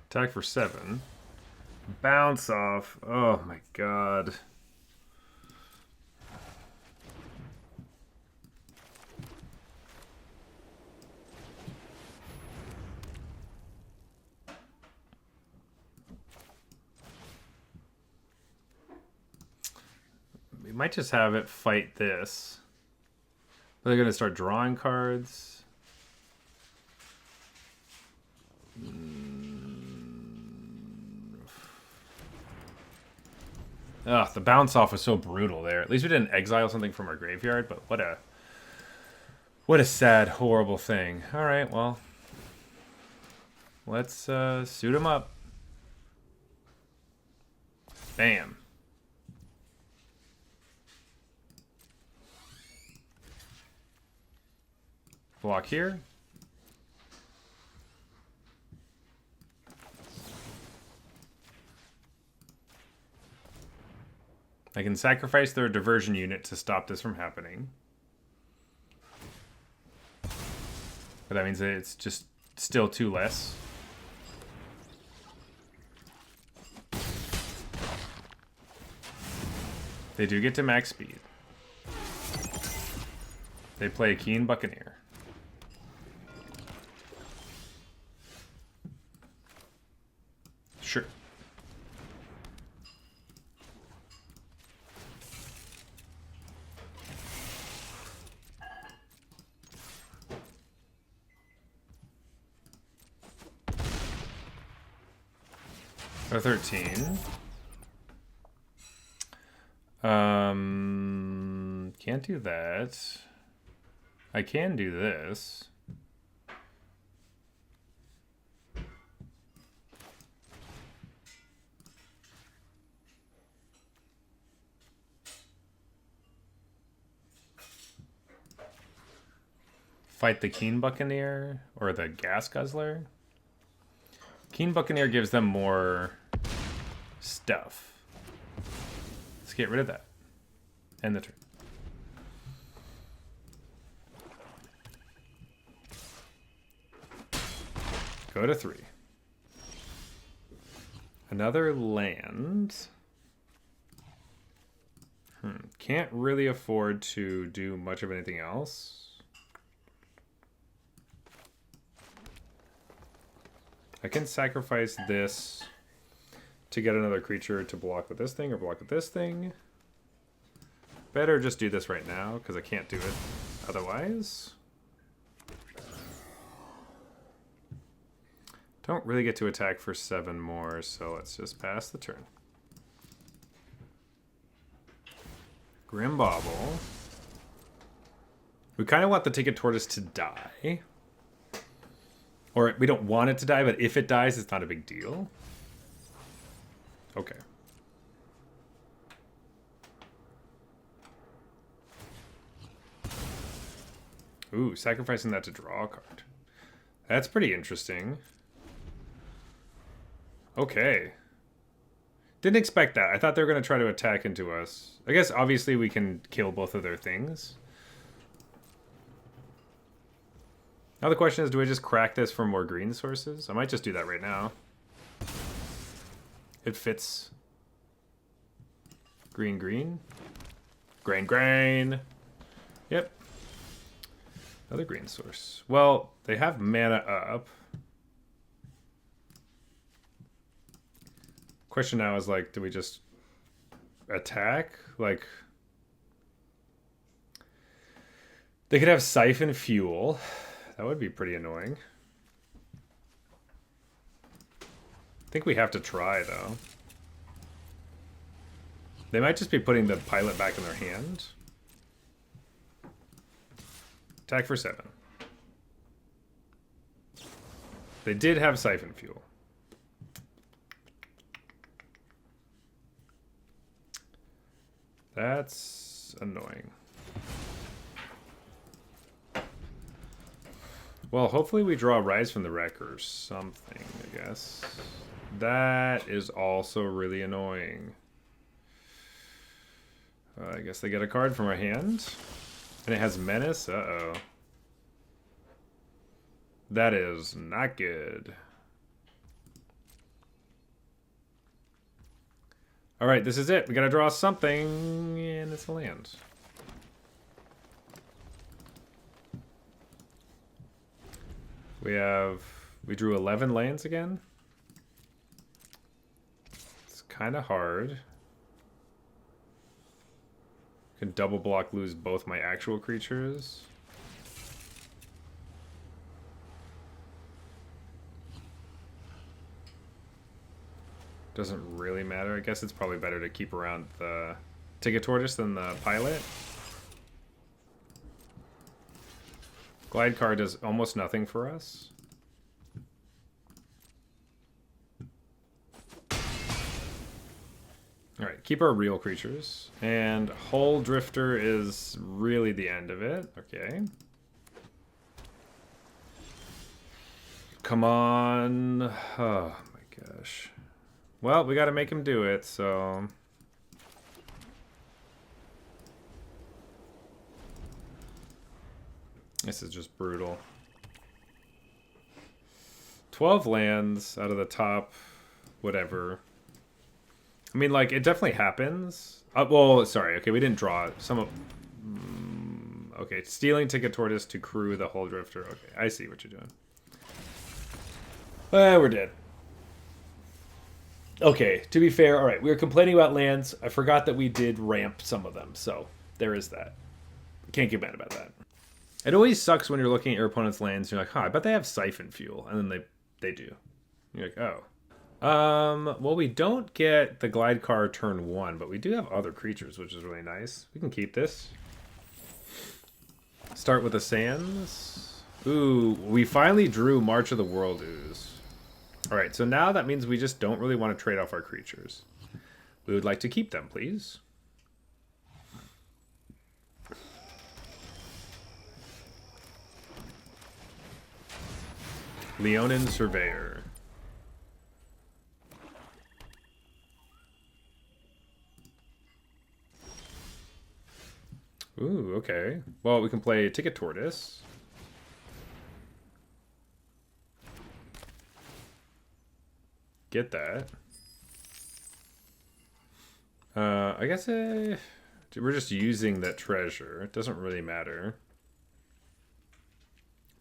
Attack for 7. Bounce off. Oh my god. We might just have it fight this. But they're going to start drawing cards. Ugh, the bounce off was so brutal there. At least we didn't exile something from our graveyard, but what a sad, horrible thing. All right, well, let's suit him up. Bam. Block here. I can sacrifice their diversion unit to stop this from happening. But that means that it's just still 2 less. They do get to max speed. They play a Keen Buccaneer. Sure. Or 13. Can't do that. I can do this. Fight the Keen Buccaneer or the Gas Guzzler. Keen Buccaneer gives them more stuff. Let's get rid of that. End the turn. Go to 3. Another land. Can't really afford to do much of anything else. I can sacrifice this to get another creature to block with this thing or block with this thing. Better just do this right now because I can't do it otherwise. Don't really get to attack for 7 more, so let's just pass the turn. Grimbauble. We kind of want the Ticket Tortoise to die. Or we don't want it to die, but if it dies, it's not a big deal. Okay. Ooh, sacrificing that to draw a card. That's pretty interesting. Okay. Didn't expect that. I thought they were going to try to attack into us. I guess, obviously, we can kill both of their things. Now the question is, do I just crack this for more green sources? I might just do that right now. It fits. Green, green. Grain, grain. Yep. Another green source. Well, they have mana up. Question now is like, do we just attack? Like, they could have Siphon Fuel. That would be pretty annoying. I think we have to try, though. They might just be putting the pilot back in their hand. Attack for 7. They did have Siphon Fuel. That's annoying. Well, hopefully we draw Rise from the Wreck or something, I guess. That is also really annoying. I guess they get a card from our hand. And it has Menace? Uh-oh. That is not good. Alright, this is it. We gotta draw something, and it's a land. We drew 11 lands again. It's kind of hard. Can double block, lose both my actual creatures. Doesn't really matter. I guess it's probably better to keep around the Ticket Tortoise than the pilot. Glide card does almost nothing for us. Alright, keep our real creatures. And Hull Drifter is really the end of it. Okay. Come on. Oh my gosh. Well, we gotta make him do it, so... This is just brutal. 12 lands out of the top, whatever. I mean, like, it definitely happens. Well, sorry. Okay, we didn't draw some of... okay, stealing Ticket Tortoise to crew the Hull Drifter. Okay, I see what you're doing. We're dead. Okay, to be fair, alright, we were complaining about lands. I forgot that we did ramp some of them, so there is that. Can't get mad about that. It always sucks when you're looking at your opponent's lands and you're like, huh, I bet they have Siphon Fuel. And then they do. You're like, oh. Well, we don't get the Glide card turn 1, but we do have other creatures, which is really nice. We can keep this. Start with the Sands. Ooh, we finally drew March of the World Ooze. Alright, so now that means we just don't really want to trade off our creatures. We would like to keep them, please. Leonin Surveyor. Ooh, okay. Well, we can play Ticket Tortoise. Get that. I guess we're just using that treasure. It doesn't really matter.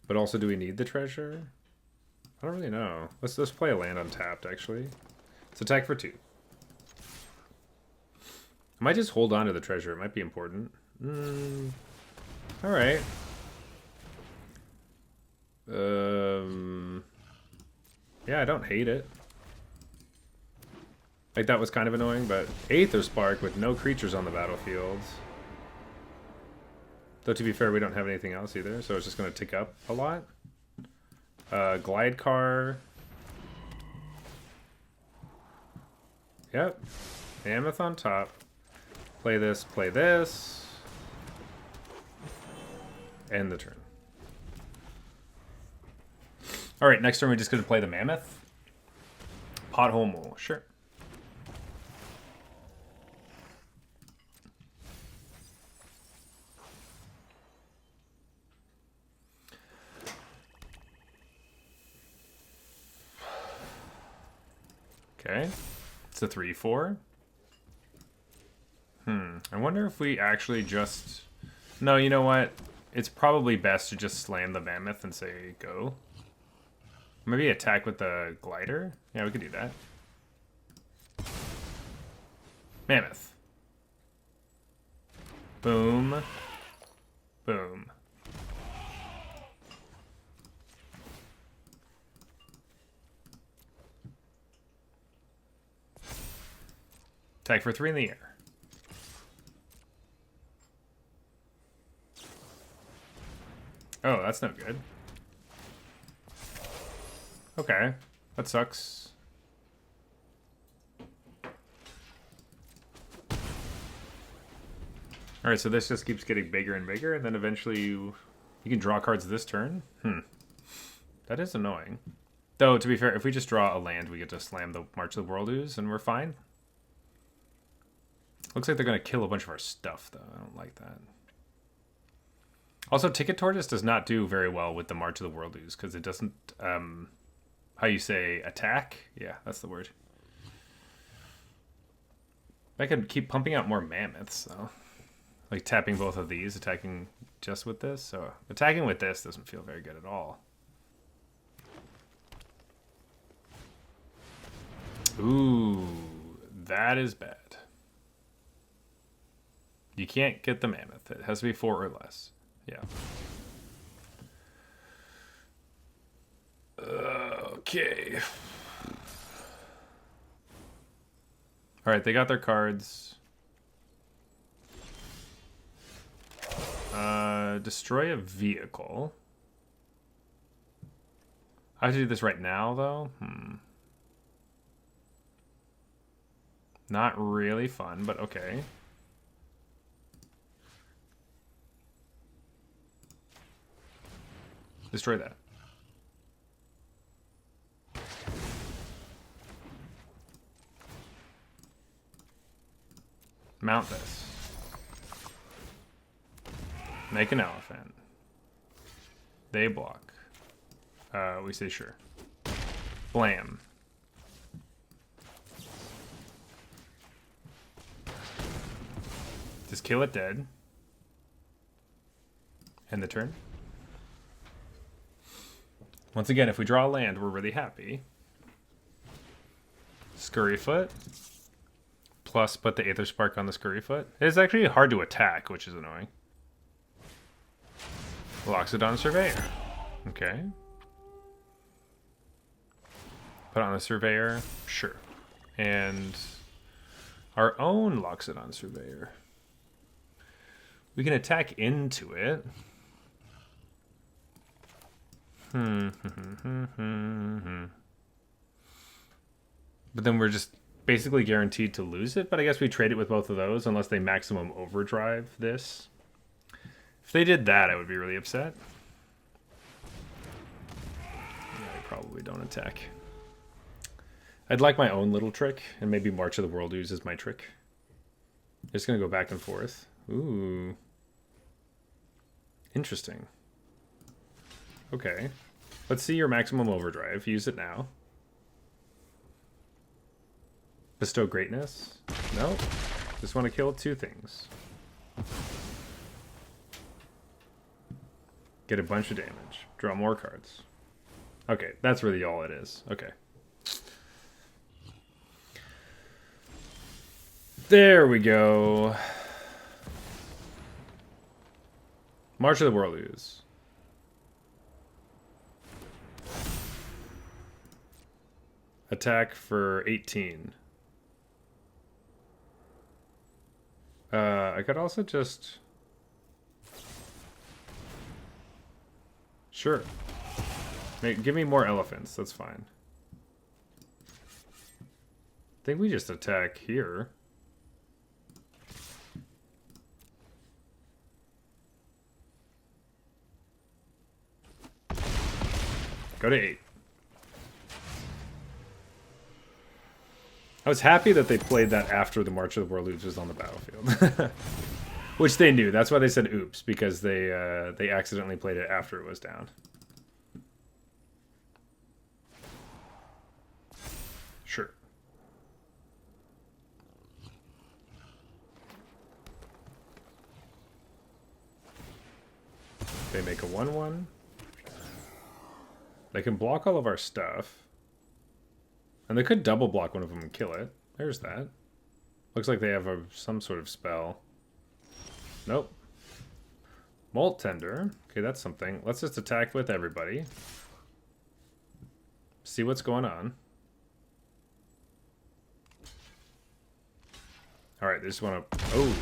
But also, do we need the treasure? I don't really know. Let's play a land untapped, actually. Let's attack for 2. I might just hold on to the treasure. It might be important. Alright. Yeah, I don't hate it. Like, that was kind of annoying, but Aether Spark with no creatures on the battlefield. Though, to be fair, we don't have anything else either, so it's just going to tick up a lot. Glide Car. Yep. Mammoth on top. Play this, play this. End the turn. All right, next turn we're just going to play the Mammoth. Pothole Mole, sure. Okay, it's a 3/4. I wonder if we actually just... No, you know what? It's probably best to just slam the Mammoth and say go. Maybe attack with the glider? Yeah, we could do that. Mammoth. Boom. Boom. Attack for 3 in the air. Oh, that's no good. Okay, that sucks. Alright, so this just keeps getting bigger and bigger, and then eventually you can draw cards this turn? That is annoying. Though, to be fair, if we just draw a land, we get to slam the March of the World Ooze, and we're fine. Looks like they're going to kill a bunch of our stuff, though. I don't like that. Also, Ticket Tortoise does not do very well with the March of the World Ooze, because it doesn't, how you say, attack? Yeah, that's the word. I could keep pumping out more Mammoths, though. Like, tapping both of these, attacking just with this. So, attacking with this doesn't feel very good at all. Ooh, that is bad. You can't get the Mammoth. It has to be 4 or less. Yeah. Okay. All right, they got their cards. Destroy a vehicle. I have to do this right now, though. Not really fun, but okay. Destroy that. Mount this. Make an elephant. They block. We say sure. Blam. Just kill it dead. End the turn. Once again, if we draw a land, we're really happy. Scurryfoot. Plus, put the Aether Spark on the Scurryfoot. It's actually hard to attack, which is annoying. Loxodon Surveyor. Okay. Put on the Surveyor. Sure. And our own Loxodon Surveyor. We can attack into it. But then we're just basically guaranteed to lose it. But I guess we trade it with both of those unless they maximum overdrive this. If they did that, I would be really upset. Yeah, I probably don't attack. I'd like my own little trick, and maybe March of the World Ooze is my trick. Just gonna go back and forth. Ooh. Interesting. Okay. Let's see your maximum overdrive. Use it now. Bestow greatness? No. Just want to kill 2 things. Get a bunch of damage. Draw more cards. Okay, that's really all it is. Okay. There we go. March of the World Ooze. Attack for 18. I could also just... Sure. Give me more elephants. That's fine. I think we just attack here. Go to 8. I was happy that they played that after the March of the Warlords was on the battlefield. Which they knew. That's why they said oops, because they accidentally played it after it was down. Sure. They make a 1/1. They can block all of our stuff. And they could double block one of them and kill it. There's that. Looks like they have some sort of spell. Nope. Molt Tender. Okay, that's something. Let's just attack with everybody. See what's going on. Alright, they just want to... Oh!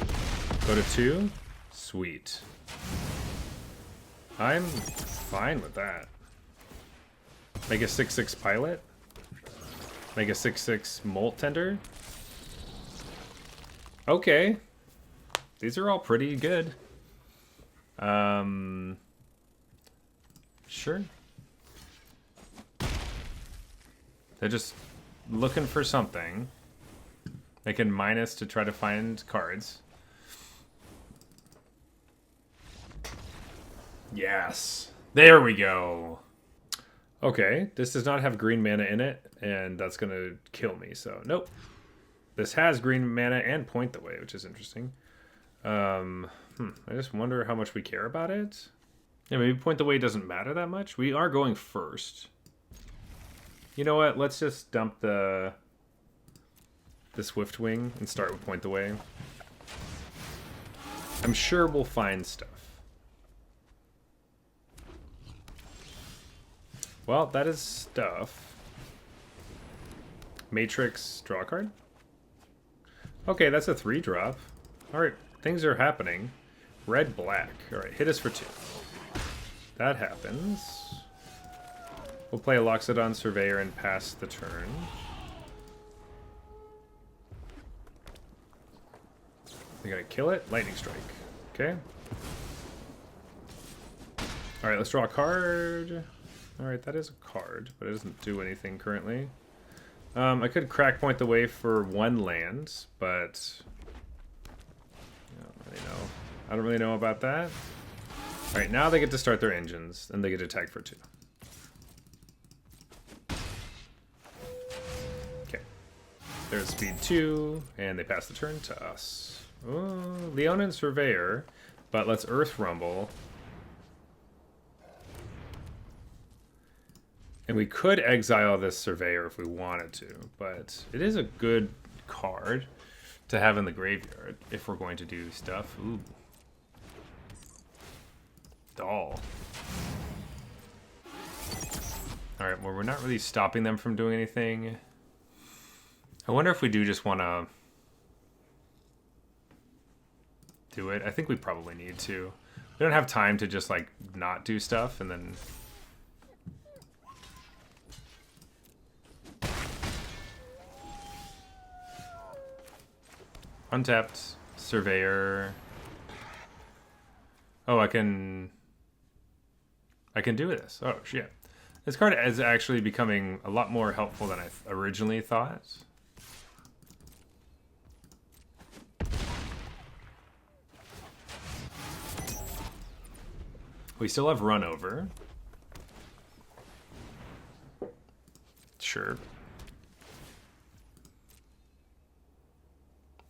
Go to 2? Sweet. I'm fine with that. Make a 6/6 pilot. Make a 6/6 Molt Tender. Okay. These are all pretty good. Sure. They're just looking for something. They can minus to try to find cards. Yes. There we go. Okay, this does not have green mana in it, and that's going to kill me, so nope. This has green mana and Point the Way, which is interesting. I just wonder how much we care about it. Yeah, maybe Point the Way doesn't matter that much. We are going first. You know what? Let's just dump the Swift Wing and start with Point the Way. I'm sure we'll find stuff. Well, that is stuff. Matrix, draw a card. Okay, that's a 3-drop. Alright, things are happening. Red, black. Alright, hit us for 2. That happens. We'll play a Loxodon Surveyor and pass the turn. They're gonna kill it. Lightning Strike. Okay. Alright, let's draw a card. Alright, that is a card, but it doesn't do anything currently. I could crack Point the Way for 1 land, but I don't really know. I don't really know about that. Alright, now they get to start their engines, and they get to attack for 2. Okay. There's speed 2, and they pass the turn to us. Oh, Leonin Surveyor, but let's Earth Rumble. And we could exile this Surveyor if we wanted to, but it is a good card to have in the graveyard if we're going to do stuff. Ooh. Doll. Alright, well, we're not really stopping them from doing anything. I wonder if we do just want to do it. I think we probably need to. We don't have time to just, like, not do stuff and then... Untapped Surveyor. Oh, I can do this. Oh, shit. This card is actually becoming a lot more helpful than I originally thought. We still have Run Over. Sure.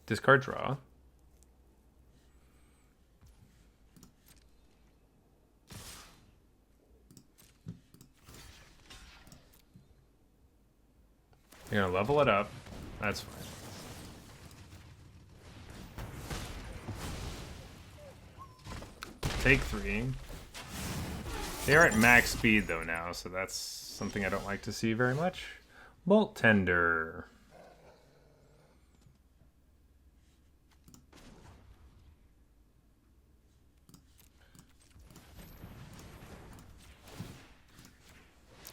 Discard draw. You're gonna level it up. That's fine. Take 3. They are at max speed though now, so that's something I don't like to see very much. Molt Tender.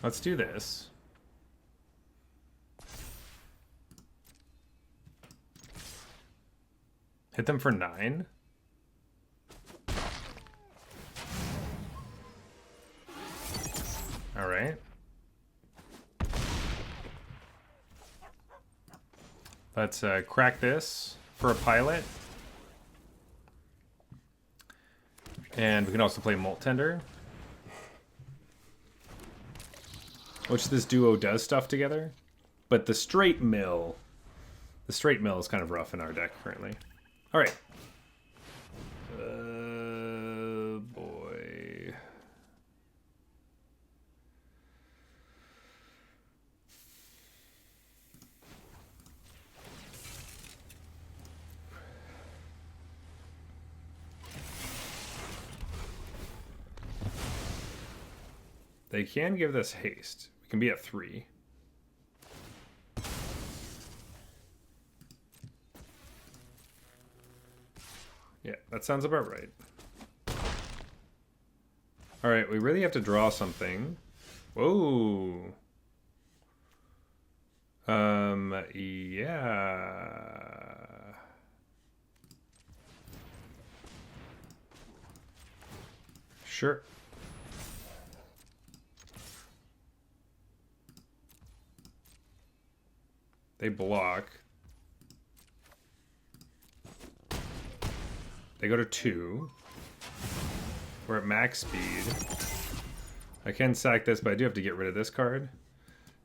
Let's do this. Hit them for 9. All right. Let's crack this for a pilot. And we can also play Molt Tender, which this duo does stuff together. But the straight mill is kind of rough in our deck currently. All right. Boy. They can give this haste. We can be at 3. Yeah, that sounds about right. All right, we really have to draw something. Whoa. Yeah. Sure. They block. They go to 2. We're at max speed. I can sack this, but I do have to get rid of this card.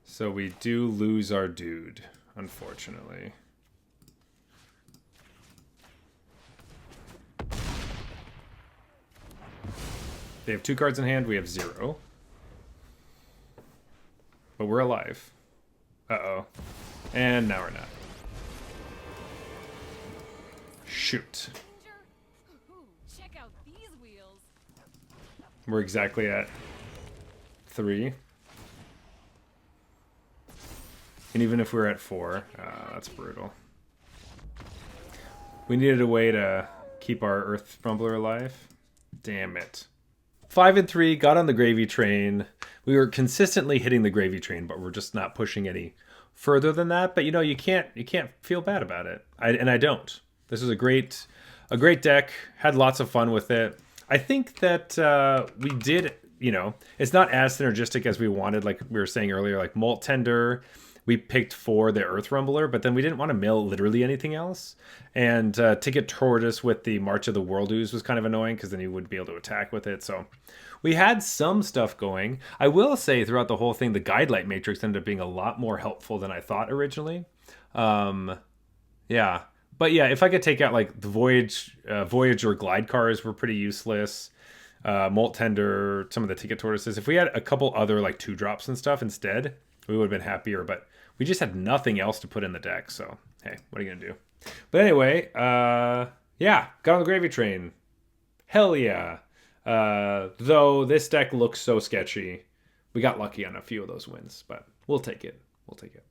So we do lose our dude, unfortunately. They have 2 cards in hand, we have 0. But we're alive. Uh-oh. And now we're not. Shoot. Check out these wheels. We're exactly at 3. And even if we're at 4, that's brutal. We needed a way to keep our Earth Rumbler alive. Damn it. 5 and 3, got on the gravy train. We were consistently hitting the gravy train, but we're just not pushing any further than that. But you know, you can't feel bad about it. I don't. This is a great deck. Had lots of fun with it. I think that we did, you know, it's not as synergistic as we wanted. Like we were saying earlier, like Molt Tender, we picked for the Earth Rumbler, but then we didn't want to mill literally anything else. And Ticket Tortoise with the March of the World Ooze was kind of annoying because then you wouldn't be able to attack with it. So we had some stuff going. I will say throughout the whole thing, the Guidelight Matrix ended up being a lot more helpful than I thought originally. Yeah. But yeah, if I could take out like the Voyager glide cars were pretty useless. Molt Tender, some of the Ticket Tortoises. If we had a couple other like 2-drops and stuff instead, we would have been happier. But we just had nothing else to put in the deck. So, hey, what are you going to do? But anyway, yeah, got on the gravy train. Hell yeah. Though this deck looks so sketchy, we got lucky on a few of those wins. But we'll take it. We'll take it.